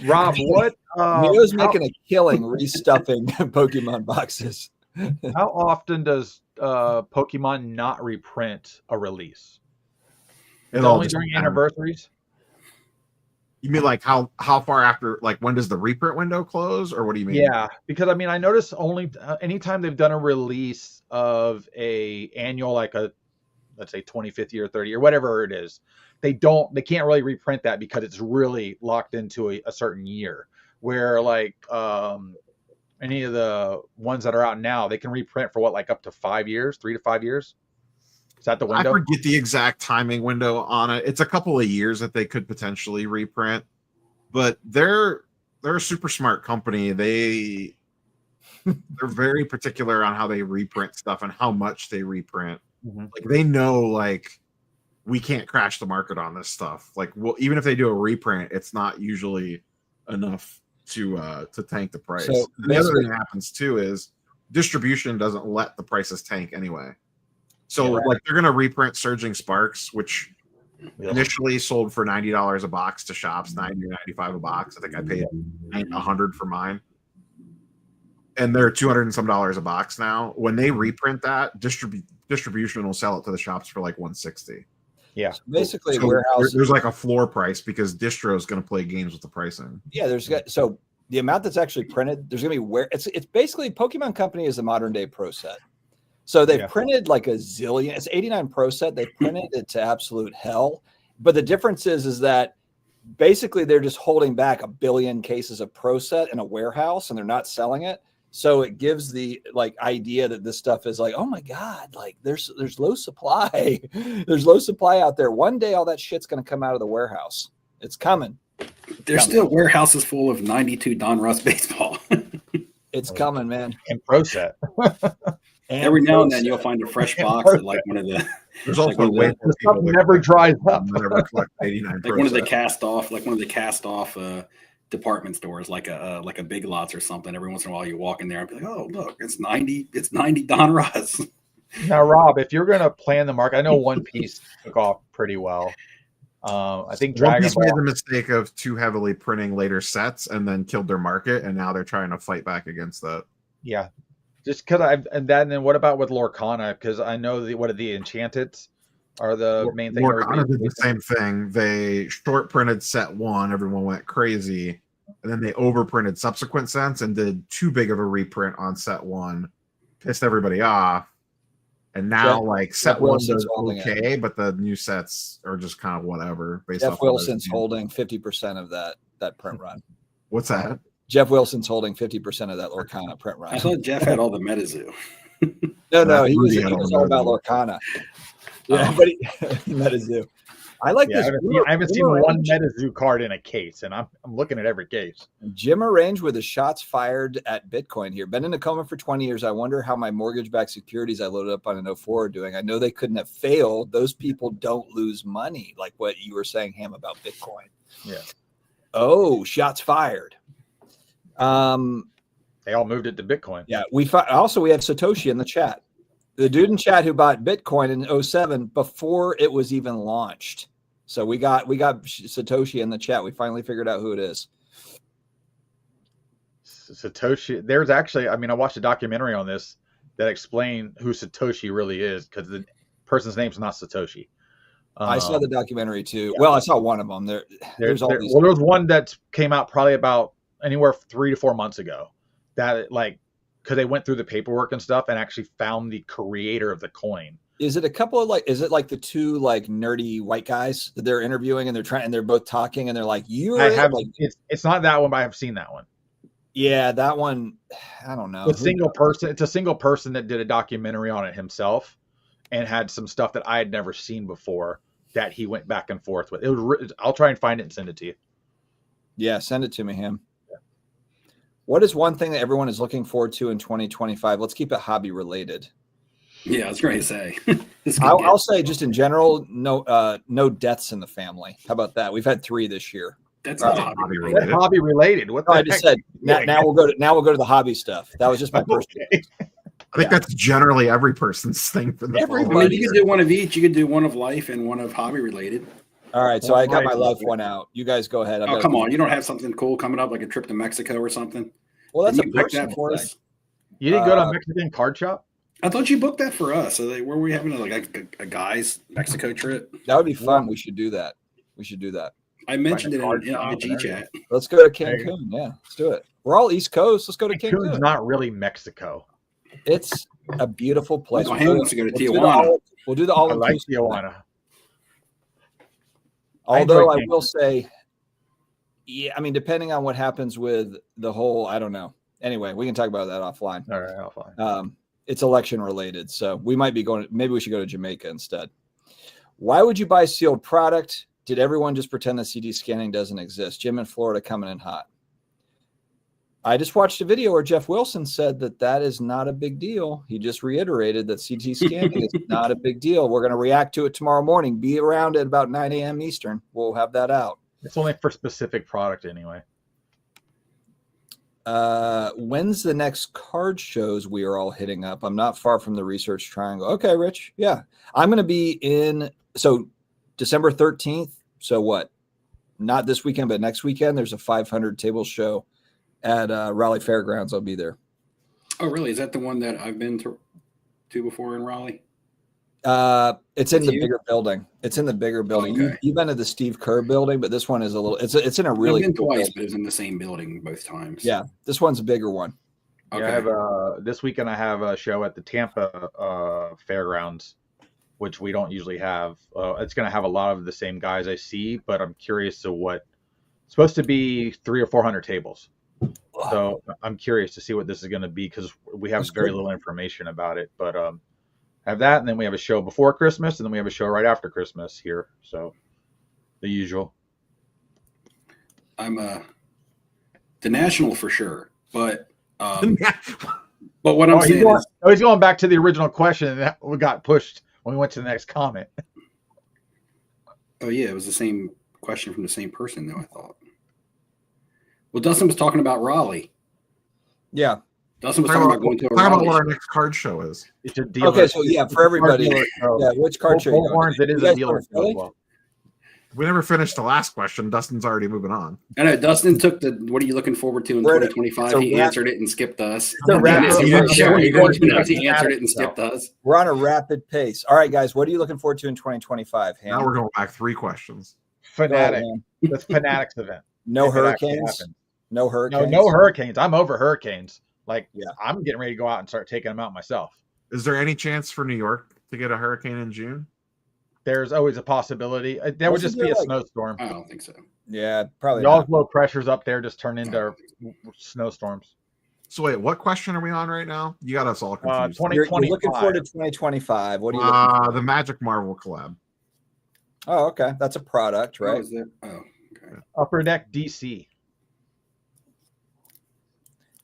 Rob, what? Neo's making a killing restuffing Pokemon boxes. How often does Pokemon not reprint a release? It's only during anniversaries? You mean like how far after, like when does the reprint window close, or what do you mean? Yeah, because I mean, I noticed only anytime they've done a release of a annual, like a, let's say 25th year, 30 or whatever it is, they can't really reprint that because it's really locked into a certain year. Where like any of the ones that are out now, they can reprint for what, like up to 5 years, 3 to 5 years. Is that the window? I forget the exact timing window on it. It's a couple of years that they could potentially reprint, but they're a super smart company. They're very particular on how they reprint stuff and how much they reprint. Mm-hmm. Like they know, like we can't crash the market on this stuff. Like, well, even if they do a reprint, it's not usually enough to tank the price. So the other thing that happens too is distribution doesn't let the prices tank anyway. So like they're gonna reprint Surging Sparks, which initially sold for $90 a box to shops, $90 or $95 a box. I think I paid $100 for mine, and they're $200 and some a box now. When they reprint that, distribution will sell it to the shops for like $160. Yeah, so basically, so warehouse. There's like a floor price because distro is going to play games with the pricing. Yeah, so the amount that's actually printed, there's going to be it's basically Pokemon Company is the modern day Pro Set. So they've printed like a zillion. It's 89 Pro Set. They printed it to absolute hell. But the difference is that basically they're just holding back 1 billion cases of Pro Set in a warehouse, and they're not selling it. So it gives the like idea that this stuff is like, oh my God, like there's low supply. There's low supply out there. One day all that shit's going to come out of the warehouse. It's coming. There's still warehouses full of 92 Don Russ baseball. It's coming, man. And Pro Set. And every now and then you'll find a fresh box at like one of the. There's also way more people that never dries up. Never collect 89 like one of the cast off department stores, like a Big Lots or something. Every once in a while you walk in there and be like, oh look, it's 90 Don Russ. Now, Rob, if you're gonna plan the market, I know One Piece took off pretty well. I think Dragon Ball made the mistake of too heavily printing later sets and then killed their market, and now they're trying to fight back against that. Yeah, just because and then what about with Lorcana? Because I know the Enchanteds are the main thing. Lorcana did the same thing. They short printed set 1, everyone went crazy, and then they overprinted subsequent sets and did too big of a reprint on set 1, pissed everybody off. And now, set 1 does okay, but the new sets are just kind of whatever. Jeff Wilson's holding 50% of that print run. What's that? Jeff Wilson's holding 50% of that Lorcana print run. I thought Jeff had all the MetaZoo. No, he was all about Lorcana. Yeah, but MetaZoo. I like Yeah, this. I haven't seen one MetaZoo card in a case, and I'm looking at every case. Jim Arrange with the shots fired at Bitcoin here. Been in a coma for 20 years. I wonder how my mortgage-backed securities I loaded up on an 04 are doing. I know they couldn't have failed. Those people don't lose money, like what you were saying, Ham, about Bitcoin. Yeah. Oh, shots fired. They all moved it to Bitcoin. Yeah. We have Satoshi in the chat. The dude in chat who bought Bitcoin in 07 before it was even launched. So we got Satoshi in the chat. We finally figured out who it is. Satoshi. There's actually, I watched a documentary on this that explained who Satoshi really is, because the person's name's not Satoshi. I saw the documentary too. Yeah. Well, I saw one of them. There's all these. Well, there was one that came out probably about anywhere 3 to 4 months ago. That because they went through the paperwork and stuff and actually found the creator of the coin. Is it a couple of is it like the two nerdy white guys that they're interviewing and they're both talking and they're like, it's not that one, but I have seen that one. Yeah, that one. I don't know. It's a single person that did a documentary on it himself and had some stuff that I had never seen before that he went back and forth with. I'll try and find it and send it to you. Yeah, send it to me, Ham. Yeah. What is one thing that everyone is looking forward to in 2025? Let's keep it hobby related. Yeah, I was going to say. I'll say just in general, no deaths in the family. How about that? We've had 3 this year. That's not hobby related. Hobby related. What I just said. Now we'll go to the hobby stuff. That was just my personal. Okay. I think that's generally every person's thing for the Everybody. You could do one of each. You could do one of life and one of hobby related. All right, so I got my life one out. You guys go ahead. Come on. You don't have something cool coming up, like a trip to Mexico or something? Well, that's a personal thing for us. You didn't go to a Mexican card shop? I thought you booked that for us. So were we having a guy's Mexico trip? That would be fun. We should do that. I mentioned it in IG chat. Let's go to Cancun. Yeah, let's do it. We're all East Coast. Let's go to Cancun. Cancun's not really Mexico. It's a beautiful place. Well, Ham wants to go to Tijuana. We'll do the all. I like Tijuana. Although I will say, yeah, depending on what happens with the whole, I don't know. Anyway, we can talk about that offline. All right, offline. It's election related, so we might be going. Maybe we should go to Jamaica instead. Why would you buy sealed product? Did everyone just pretend that CT scanning doesn't exist? Jim in Florida coming in hot. I just watched a video where Jeff Wilson said that is not a big deal. He just reiterated that CT scanning is not a big deal. We're going to react to it tomorrow morning. Be around at about 9 a.m. Eastern. We'll have that out. It's only for specific product anyway. When's the next card shows we are all hitting up? I'm not far from the Research Triangle. Okay, Rich. Yeah. I'm going to be in December 13th. So what? Not this weekend, but next weekend. There's a 500 table show at Raleigh Fairgrounds. I'll be there. Oh, really? Is that the one that I've been to before in Raleigh? It's in the bigger building. It's in the bigger building. Okay. You've been to the Steve Kerr building, but this one is a little. It's in a really. I've been twice, but it's in the same building both times. Yeah, this one's a bigger one. Okay. Yeah, I have this weekend. I have a show at the Tampa Fairgrounds, which we don't usually have. It's going to have a lot of the same guys I see, but I'm curious to what. It's supposed to be 300 or 400 tables. So I'm curious to see what this is going to be because we have very little information about it. But have that, and then we have a show before Christmas, and then we have a show right after Christmas here. So the usual. I'm the national for sure, but what I'm saying is he's going back to the original question that we got pushed when we went to the next comment. Oh yeah, it was the same question from the same person though, I thought. Well, Dustin was talking about Raleigh. Yeah. Dustin was talking about going to a Raleigh. Talk about what our next card show is. Okay, so yeah, for everybody. Yeah, which card show? It is a dealer show as well. We never finished the last question. Dustin's already moving on. I know. Dustin took the what are you looking forward to in 2025? He answered it and skipped us. He answered it and skipped us. We're on a rapid pace. All right, guys, what are you looking forward to in 2025? Now we're going back 3 questions. Fanatic. That's Fanatics event. No hurricanes. No hurricanes. No hurricanes. I'm over hurricanes. I'm getting ready to go out and start taking them out myself. Is there any chance for New York to get a hurricane in June? There's always a possibility. There would just be a snowstorm. I don't think so. Yeah, probably. Y'all's low pressures up there just turn into snowstorms. So wait, what question are we on right now? You got us all confused. You're looking forward to 2025. What do you? The Magic Marvel collab. Oh, okay. That's a product, Oh, right? is that? Oh, okay. Upper Deck DC.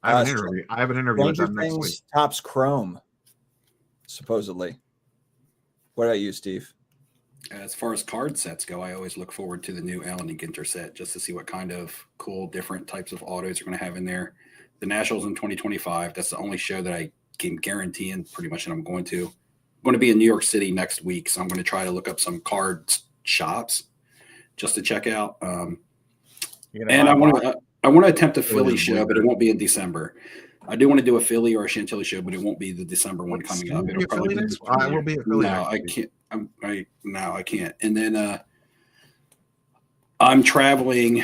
I have an interview. I have an interview with Stranger them next week. Things tops Chrome, supposedly. What about you, Steve? As far as card sets go, I always look forward to the new Allen and Ginter set just to see what kind of cool, different types of autos are going to have in there. The Nationals in 2025. That's the only show that I can guarantee and pretty much that I'm going to. I'm going to be in New York City next week, so I'm going to try to look up some card shops just to check out. And I want to attempt a Philly show, but it won't be in December. I do want to do a Philly or a Chantilly show, but it won't be the December one coming up. It'll probably be I will be at Philly. No, I can't. I can't. And then I'm traveling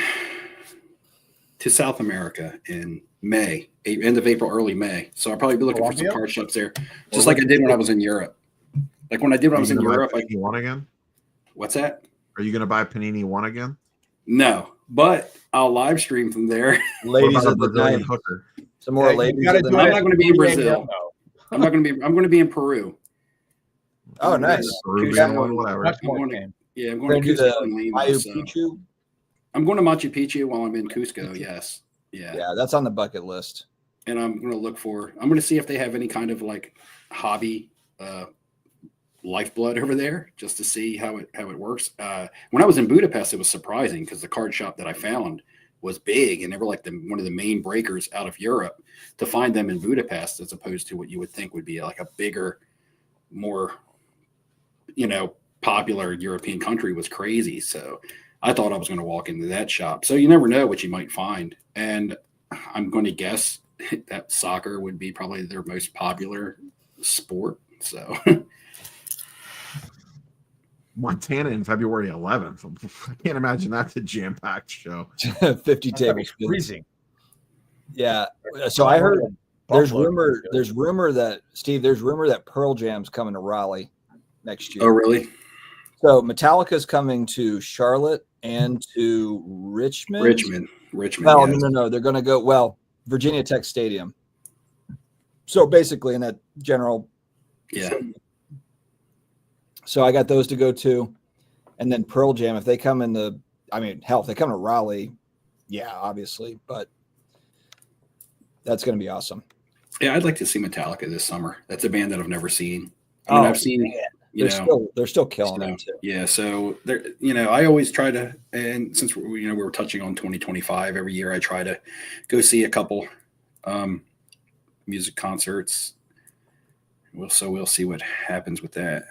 to South America in May, end of April, early May. So I'll probably be looking for some card shops there, just like I did when I was in Europe. Like when I did when I was in Europe. Panini One again? What's that? Are you going to buy Panini One again? No, but I'll live stream from there. Ladies of the night. Hooker. Some more ladies of the I'm night. not going to be in Brazil. I'm going to be in Peru. Oh, nice. Peruvian one, whatever. I'm going to Cusco and Lima. So. I'm going to Machu Picchu while I'm in Cusco. Yes. Yeah, that's on the bucket list. And I'm going to see if they have any kind of like hobby lifeblood over there, just to see how it works. When I was in Budapest, it was surprising because the card shop that I found was big and they were like one of the main breakers out of Europe. To find them in Budapest, as opposed to what you would think would be like a bigger, more, popular European country, was crazy. So I thought I was going to walk into that shop. So you never know what you might find. And I'm going to guess that soccer would be probably their most popular sport. So Montana in February 11th. I can't imagine that's a jam-packed show. 50 tables. Freezing. Yeah. So I heard there's rumor that Pearl Jam's coming to Raleigh next year. Oh, really? So Metallica's coming to Charlotte and to Richmond. Richmond. Well, yes. No. They're going to go, Virginia Tech Stadium. So basically in that general. Yeah. So I got those to go to. And then Pearl Jam, if they come if they come to Raleigh, yeah, obviously. But that's going to be awesome. Yeah, I'd like to see Metallica this summer. That's a band that I've never seen. I've seen, they're still killing them too. Yeah, so I always try to, and since we were touching on 2025, every year I try to go see a couple music concerts. We'll see what happens with that.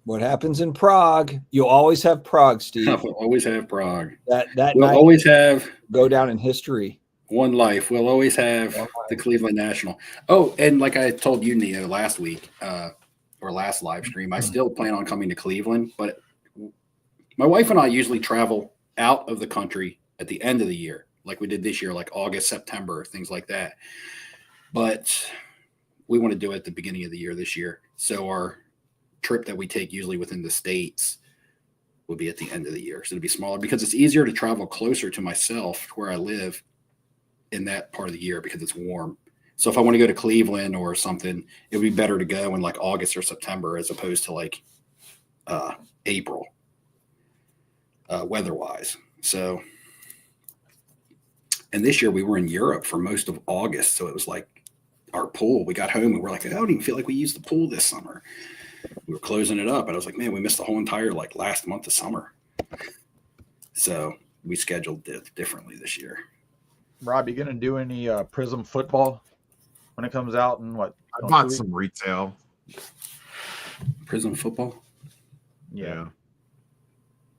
What happens in Prague? You'll always have Prague, Steve. We'll always have Prague. That we'll always have go down in history. One life. We'll always have the Cleveland National. Oh, and like I told you, Neo, last week or last live stream, I still plan on coming to Cleveland. But my wife and I usually travel out of the country at the end of the year, like we did this year, like August, September, things like that. But we want to do it at the beginning of the year this year. So our trip that we take usually within the States will be at the end of the year. So it'll be smaller because it's easier to travel closer to myself where I live in that part of the year because it's warm. So if I want to go to Cleveland or something, it would be better to go in like August or September as opposed to like April weather-wise. So, and this year we were in Europe for most of August. So it was like our pool, we got home and we're like, I don't even feel like we used the pool this summer. We were closing it up and I was like, man, we missed the whole entire like last month of summer. So we scheduled it differently this year. Rob, you gonna do any Prism football when it comes out? And what? I bought some retail. Prism football? Yeah.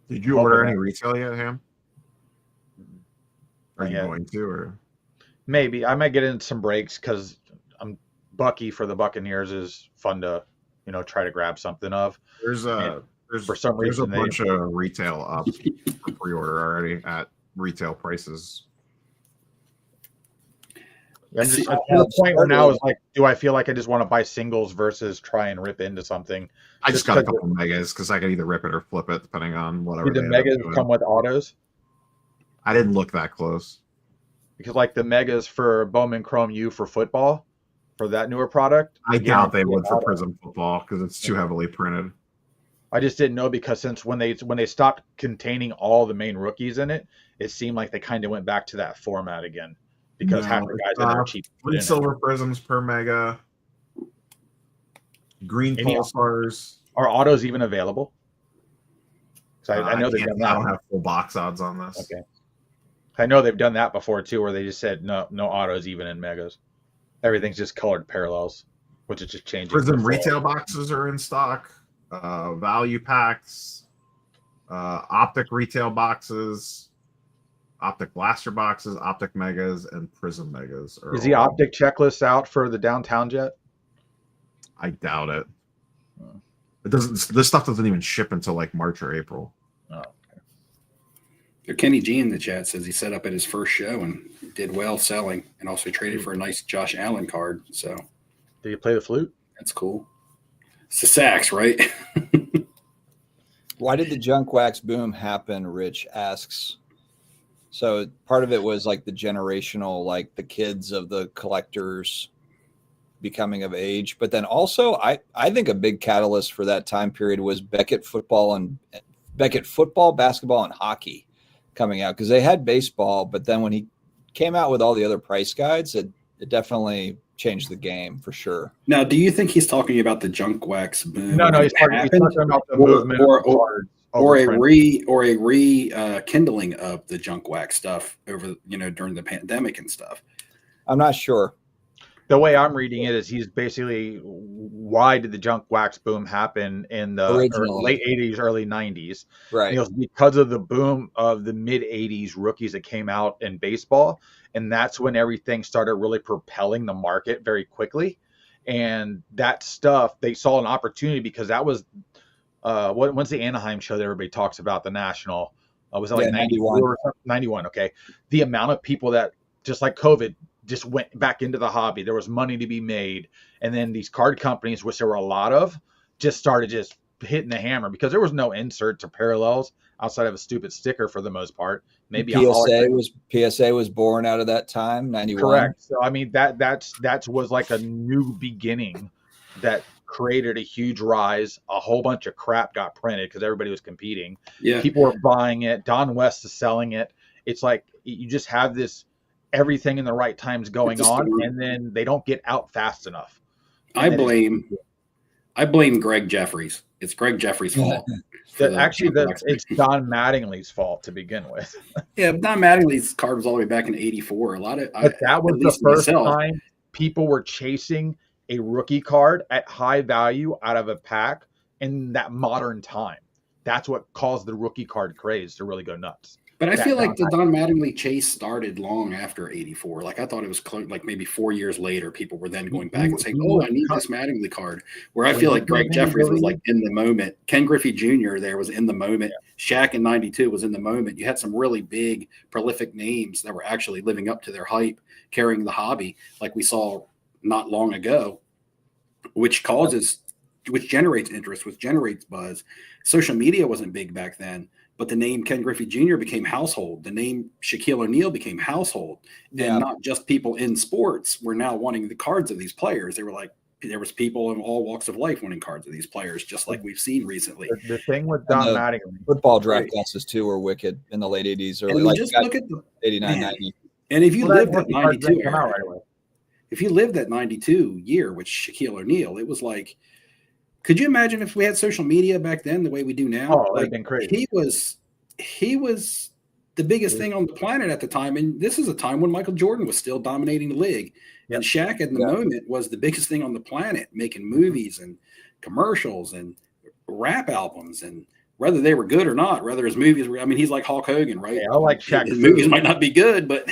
Did you order any retail yet, Ham? Are you going to, or maybe I might get in some breaks because I'm Bucky for the Buccaneers is fun to try to grab something of. There's a bunch of retail up for pre-order already at retail prices. I'm just to the point where now is like, do I feel like I just want to buy singles versus try and rip into something? I just got a couple of megas because I can either rip it or flip it depending on whatever. Do the megas come with autos? I didn't look that close. Because like the megas for Bowman Chrome U for football, for that newer product. I doubt they would for Prism football because it's too heavily printed. I just didn't know because since when they stopped containing all the main rookies in it, it seemed like they kind of went back to that format again because half the guys in there are cheap. to put 3 in silver prisms per mega. Green pulsars. Are autos even available? So I know they've done that. I don't have full box odds on this. Okay. I know they've done that before too, where they just said no autos even in megas. Everything's just colored parallels, which is just changing. Prism retail boxes are in stock. Value packs, optic retail boxes, optic blaster boxes, optic megas, and prism megas. Is the optic checklist out for the downtown jet? I doubt it. It doesn't. This stuff doesn't even ship until like March or April. Oh. Kenny G in the chat says he set up at his first show and did well selling, and also traded for a nice Josh Allen card. So, did you play the flute? That's cool. It's the sax, right? Why did the junk wax boom happen? Rich asks. So part of it was like the generational, like the kids of the collectors becoming of age, but then also I think a big catalyst for that time period was Beckett football, basketball, and hockey coming out, because they had baseball, but then when he came out with all the other price guides, it definitely changed the game for sure. Now, do you think he's talking about the junk wax boom? No, he's talking about the movement or a rekindling of the junk wax stuff over, during the pandemic and stuff. I'm not sure. The way I'm reading it is he's basically, why did the junk wax boom happen in the late 80s, early 90s? Right. He goes, because of the boom of the mid 80s rookies that came out in baseball. And that's when everything started really propelling the market very quickly. And that stuff, they saw an opportunity because that was, when's the Anaheim show that everybody talks about, the National? Was it like 91 or 91? Okay. The amount of people that, just like COVID, just went back into the hobby. There was money to be made. And then these card companies, which there were a lot of, just started just hitting the hammer because there was no inserts or parallels outside of a stupid sticker for the most part. Maybe PSA was born out of that time, 91. Correct. So I mean that was like a new beginning that created a huge rise. A whole bunch of crap got printed because everybody was competing. Yeah. People were buying it. Don West is selling it. It's like you just have this everything in the right times going on, and then they don't get out fast enough. I blame Greg Jeffries. It's Greg Jeffries' fault. It's Don Mattingly's fault to begin with. Yeah, Don Mattingly's card was all the way back in '84. That was the first time people were chasing a rookie card at high value out of a pack in that modern time. That's what caused the rookie card craze to really go nuts. But I feel like the Don Mattingly chase started long after '84. Like I thought it was like maybe 4 years later, people were then going back and saying, "Oh, I need this Mattingly card." Where I feel like Greg Jeffries was like in the moment. Ken Griffey Jr. there was in the moment. Shaq in '92 was in the moment. You had some really big, prolific names that were actually living up to their hype, carrying the hobby, like we saw not long ago, which generates interest, which generates buzz. Social media wasn't big back then. But the name Ken Griffey Jr. became household. The name Shaquille O'Neal became household. And not just people in sports were now wanting the cards of these players. They were like, there was people in all walks of life wanting cards of these players, just like we've seen recently. The thing with Don Mattingly. Football draft classes, too, were wicked in the late 80s. Early, like just look at the 89, 90. And if you lived that 92 era, if you lived that 92 year with Shaquille O'Neal, it was like, could you imagine if we had social media back then the way we do now? Oh, that'd been crazy. He was the biggest thing on the planet at the time. And this is a time when Michael Jordan was still dominating the league. Yep. And Shaq at the moment was the biggest thing on the planet, making movies and commercials and rap albums. And whether they were good or not, whether his movies were, I mean, he's like Hulk Hogan, right? Yeah, I like Shaq. His movies might not be good, but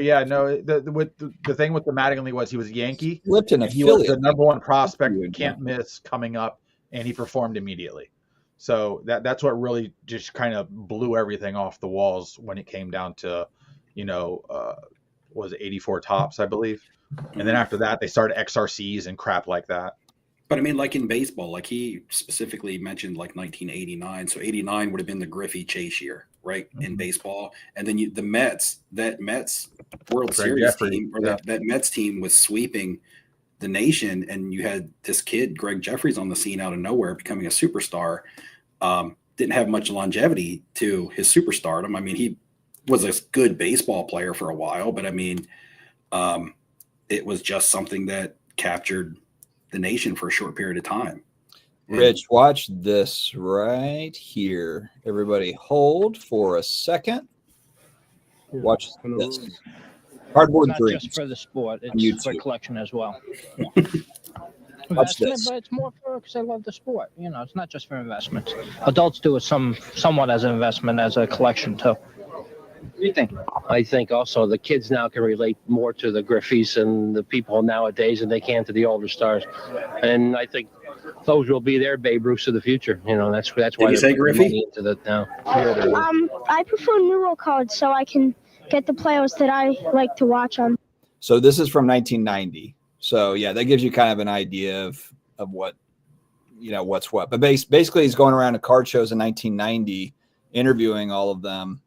yeah, no. The thing with the Mattingly was he was a Yankee. He was the number one prospect, can't miss coming up, and he performed immediately. So that's what really just kind of blew everything off the walls when it came down to, was it 84 tops, I believe. And then after that, they started XRCs and crap like that. But I mean, like in baseball, like he specifically mentioned like 1989. So 89 would have been the Griffey chase year, right? Mm-hmm. In baseball. And then the Mets World Series team, or that Mets team was sweeping the nation, and you had this kid, Greg Jeffries, on the scene out of nowhere, becoming a superstar. Didn't have much longevity to his superstardom. I mean, he was a good baseball player for a while, but I mean, it was just something that captured the nation for a short period of time. Rich, watch this right here. Everybody hold for a second. Watch this. Cardboard Not dreams. just for the sport, it's for collection as well. Watch Investment, this. but it's more for because I love the sport. You know, it's not just for investment. Adults do it somewhat as an investment, as a collection too. What do you think? I think also the kids now can relate more to the Griffeys and the people nowadays than they can to the older stars. And I think those will be their Babe Ruths of the future. You know, that's why Did you say Griffey? into that now. I prefer Neural cards so I can get the players that I like to watch on. So this is from 1990. So yeah, that gives you kind of an idea of what, you know, what's what. But basically, he's going around to card shows in 1990, interviewing all of them.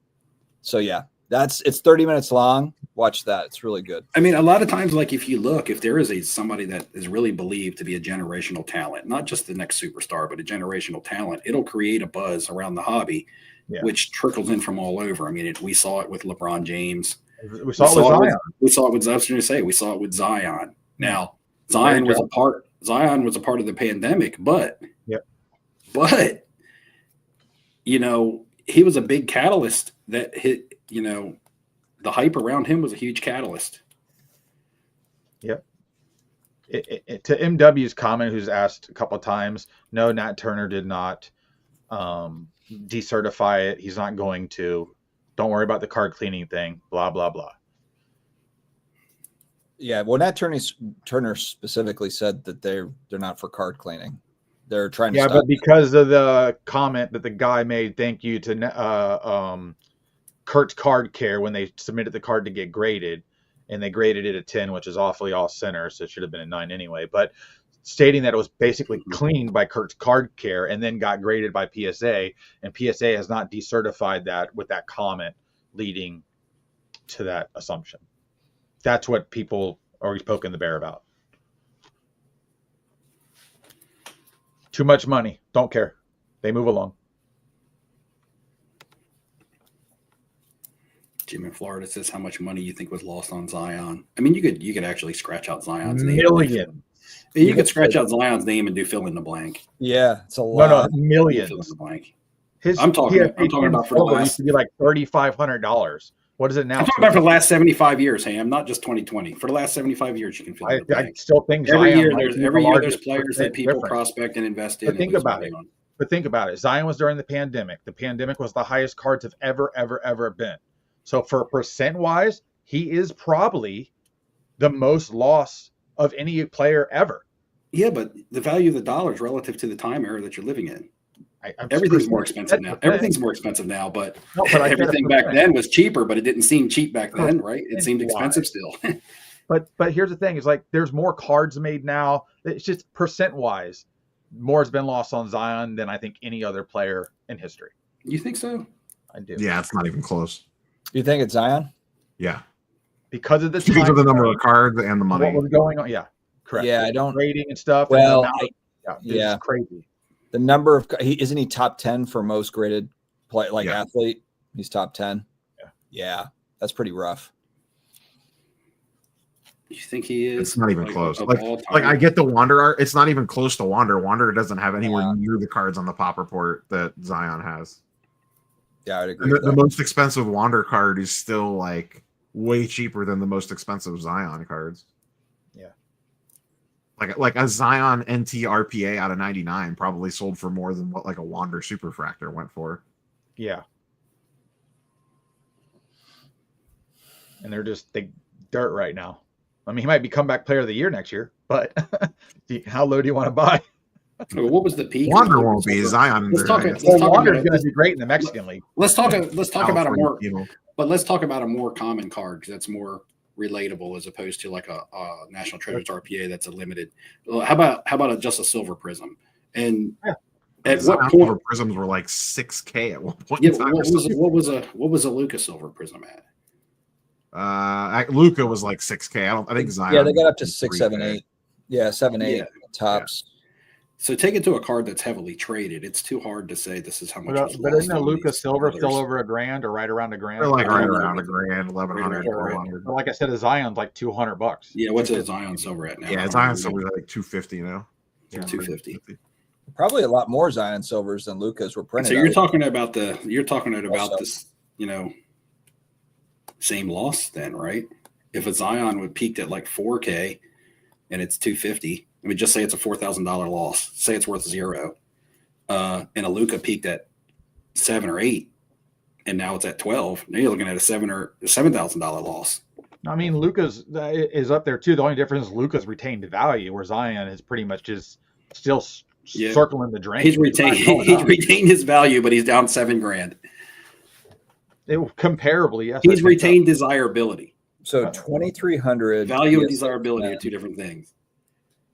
So yeah, it's 30 minutes long. Watch that; it's really good. I mean, a lot of times, like if you look, if there is somebody that is really believed to be a generational talent, not just the next superstar, but a generational talent, it'll create a buzz around the hobby, which trickles in from all over. I mean, we saw it with LeBron James. We saw it with Zion. We saw it with. I was going to say we saw it with Zion. Now, Zion was a part of the pandemic, but you know, he was a big catalyst that hit, you know, the hype around him was a huge catalyst. Yep. To MW's comment, who's asked a couple of times, no, Nat Turner did not decertify it. He's not going to. Don't worry about the card cleaning thing. Blah, blah, blah. Yeah, well, Nat Turner specifically said that they're not for card cleaning. They're trying to stop but because of the comment that the guy made, thank you to Kurt's Card Care when they submitted the card to get graded, and they graded it a 10, which is awfully off center, so it should have been a 9 anyway. But stating that it was basically cleaned by Kurt's Card Care and then got graded by PSA, and PSA has not decertified that with that comment leading to that assumption. That's what people are poking the bear about. Too much money. Don't care. They move along. Jim in Florida says, how much money you think was lost on Zion? I mean, you could actually scratch out Zion's name. Million. You could scratch out Zion's name and do fill in the blank. Yeah, it's a lot. No, millions. Fill in the blank. I'm talking about for the last. Used to be like $3,500. What is it now? I'm talking about for the last 75 years, Ham, not just 2020. For the last 75 years, you can fill in the blank. I still think every year there's players that people prospect and invest in. But think about it. Zion was during the pandemic. The pandemic was the highest cards have ever been. So for percent wise, he is probably the most loss of any player ever. Yeah, but the value of the dollar is relative to the time era that you're living in. Everything's more expensive now. Everything's more expensive now, but everything back then was cheaper, but it didn't seem cheap back then, right? It seemed expensive still. But here's the thing: is like there's more cards made now. It's just percent wise, more has been lost on Zion than I think any other player in history. You think so? I do. Yeah, it's not even close. You think it's Zion? Yeah, because of the number of cards and the money. What was going on? Yeah, correct. Yeah, I don't rating and stuff. Well, it's crazy. The number of isn't he top 10 for most graded play athlete? He's top 10. Yeah, that's pretty rough. You think he is? It's not even close. Like I get the Wander art. It's not even close to Wander. Wander doesn't have anywhere near the cards on the pop report that Zion has. Yeah, I'd agree. The most expensive Wander card is still like way cheaper than the most expensive Zion cards. Yeah. Like a Zion NT RPA out of 99 probably sold for more than what like a Wander Superfractor went for. Yeah. And they're just dirt right now. I mean, he might be comeback player of the year next year, but how low do you want to buy? What was the peak? Wander won't be Zion. Wander's going to be great in the Mexican League. Let's talk about a more common card because that's more relatable as opposed to like a National Treasures RPA that's a limited. How about just a silver prism? And at what point silver prisms were like 6K at one point? Yeah, what was a Luca silver prism at? Luca was like 6K. I think Zion. Yeah, they got up to 6, 7, 8. Yeah, 7-8 Yeah. tops. So take it to a card that's heavily traded. It's too hard to say this is how much. But isn't a Luca Silver still over $1,000 or right around $1,000? They're like I right don't know around what- $1,000, 1,100, Right around 1,200. But like I said, a Zion's like $200. Yeah, what's a Zion Silver at now? Yeah, Zion Silver's like 250 now. Yeah, 250. Probably a lot more Zion Silvers than Lucas were printed. So you're out. talking about Also. this, same loss then, right? If a Zion would peaked at like 4K and it's 250, I mean, just say it's a $4,000 loss. Say it's worth 0, and a Luca peaked at 7 or 8, and now it's at 12. Now you're looking at a $7,000 loss. I mean, Luca's is up there too. The only difference is Luca's retained value, where Zion is pretty much just still circling the drain. He's retained his value, but he's down $7,000. Comparably, yes. He's retained desirability. So 2,300 Value and desirability are two different things.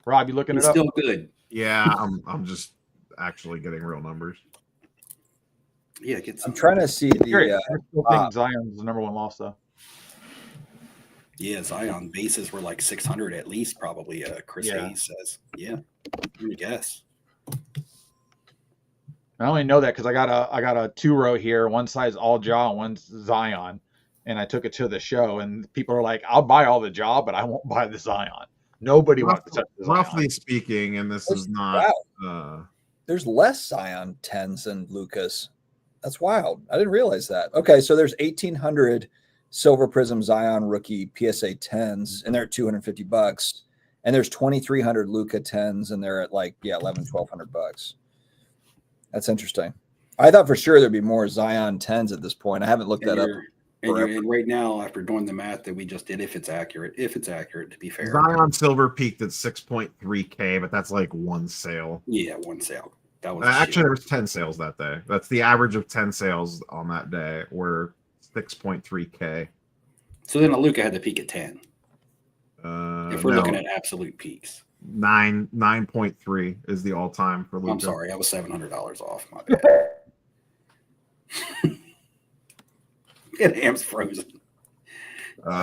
Rob, you looking It's it up? still good. Yeah, I'm just actually getting real numbers. Yeah, I'm trying to see I the. still think Zion's the number one loss, though. Yeah, Zion bases were like 600 at least, probably. Chris Hayes says, "Yeah, I'm gonna guess." I only know that because I got a 2-row here. One side's all jaw, and one's Zion, and I took it to the show, and people are like, "I'll buy all the jaw, but I won't buy the Zion." Nobody wants to touch the Zion. Roughly speaking, and this is not. There's less Zion 10s than Lucas. That's wild. I didn't realize that. Okay, so there's 1,800 Silver Prism Zion rookie PSA 10s, and they're at $250, and there's 2,300 Luca 10s, and they're at like $1,100-1,200. That's interesting. I thought for sure there'd be more Zion 10s at this point. I haven't looked that up. And right now, after doing the math that we just did, if it's accurate, to be fair, Zion Silver peaked at 6.3K, but that's like one sale. Yeah, one sale. That was actually there was 10 sales that day. That's the average of 10 sales on that day were 6.3K. So then a Luca had to peak at 10. If we're looking at absolute peaks, 9.3 is the all time for Luca. I'm sorry, I was $700 off. My bad. And Ham's frozen.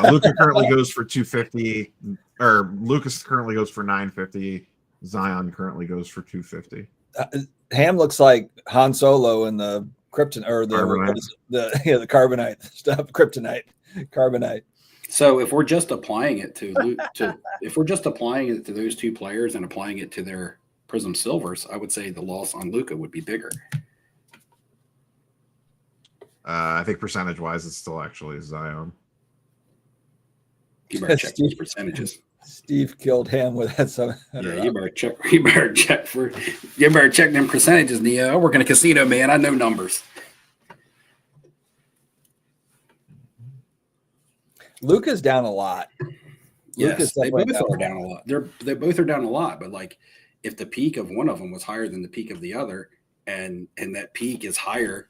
Luca currently goes for 250, or Lucas currently goes for 950. Zion currently goes for 250. Ham looks like Han Solo in the krypton or the carbonite stuff. Carbonite. So if we're just applying it to those two players and applying it to their Prism Silvers, I would say the loss on Luca would be bigger. I think percentage wise, it's still actually Zion. You better check these percentages. Steve killed Ham with that. Yeah, you better check them percentages, Neo. I work in a casino, man. I know numbers. Luca's down a lot. Yes, they both are down a lot. They both are down a lot, but like if the peak of one of them was higher than the peak of the other, and that peak is higher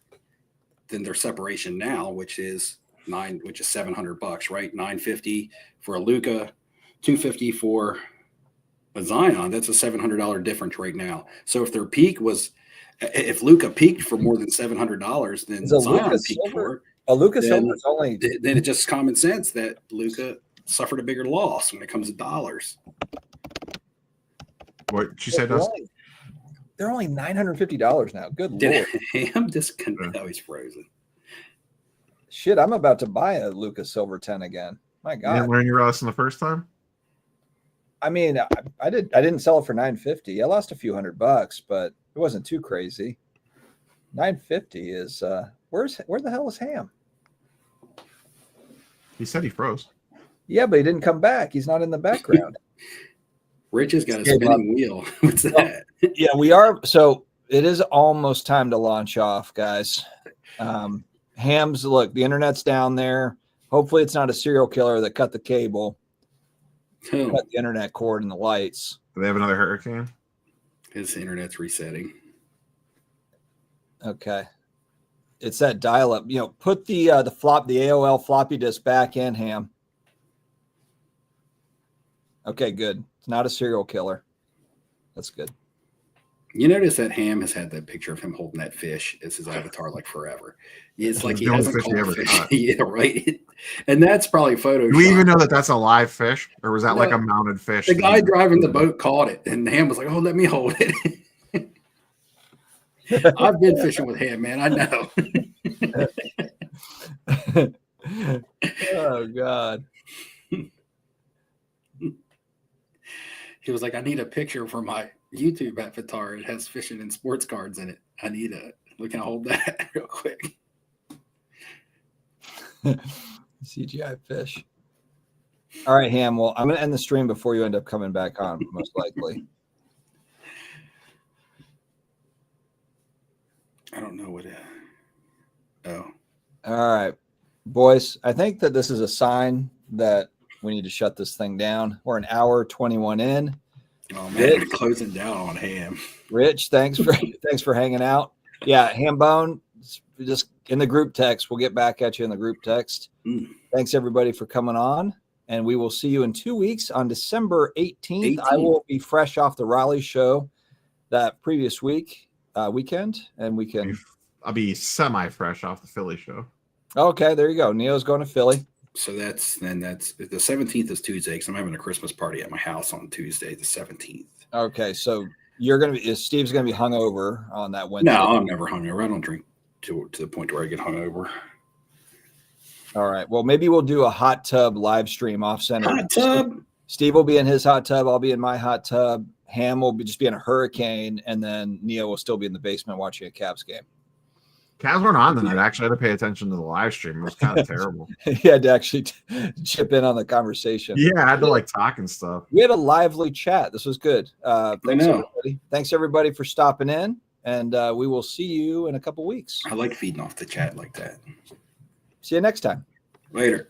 than their separation now, which is $700, right? $950 for a Luca, $250 for a Zion. That's a $700 difference right now. So if their peak was, if Luca peaked for more than $700, then Zion peaked for. A Luca Silver is only. Then it's just common sense that Luca suffered a bigger loss when it comes to dollars. What she said, Dustin? They're only $950 now. Good Lord. I'm disconnected. Oh, he's frozen. Shit, I'm about to buy a Luca Silver 10 again. My God. You didn't learn your lesson the first time? I mean, I didn't sell it for $950. I lost a few $100, but it wasn't too crazy. $950 is where the hell is Ham? He said he froze. Yeah, but he didn't come back. He's not in the background. Rich has got a spinning wheel. What's that? Yeah, we are. So it is almost time to launch off, guys. Ham's, look, the internet's down there. Hopefully it's not a serial killer that cut the cable, cut the internet cord and the lights. Do they have another hurricane? His internet's resetting. Okay. It's that dial-up. Put the AOL floppy disk back in, Ham. Okay, good. It's not a serial killer. That's good. You notice that Ham has had that picture of him holding that fish as his avatar like forever. It's like he hasn't caught fish. Yeah, right. And that's probably Photoshop. Do we even know that that's a live fish, or was that like a mounted fish? The guy driving the boat caught it, and Ham was like, "Oh, let me hold it." I've been fishing with Ham, man. I know. Oh God. He was like, I need a picture for my YouTube avatar. It has fishing and sports cards in it. I need we can hold that real quick. CGI fish. All right, Ham. Well, I'm going to end the stream before you end up coming back on, most likely. I don't know what. Oh. All right, boys. I think that this is a sign that we need to shut this thing down. We're an hour 21 in. Oh man, Rich, closing down on Ham. Rich, thanks for hanging out. Yeah, Hambone, just in the group text. We'll get back at you in the group text. Thanks everybody for coming on, and we will see you in 2 weeks on December 18th. I will be fresh off the Raleigh show that previous weekend, and we can. I'll be semi-fresh off the Philly show. Okay, there you go. Neo's going to Philly. So that's the 17th is Tuesday because I'm having a Christmas party at my house on Tuesday, the 17th. Okay, so Steve's gonna be hungover on that Wednesday. No, I'm never hungover. I don't drink to the point where I get hungover. All right. Well, maybe we'll do a hot tub live stream off center. Hot tub. Steve will be in his hot tub. I'll be in my hot tub. Ham will just be in a hurricane, and then Neo will still be in the basement watching a Cavs game. Cavs weren't on tonight. I actually had to pay attention to the live stream. It was kind of terrible. He had to actually chip in on the conversation. Yeah, I had to talk and stuff. We had a lively chat. This was good. Thanks, everybody. Thanks, everybody, for stopping in, and we will see you in a couple weeks. I like feeding off the chat like that. See you next time. Later.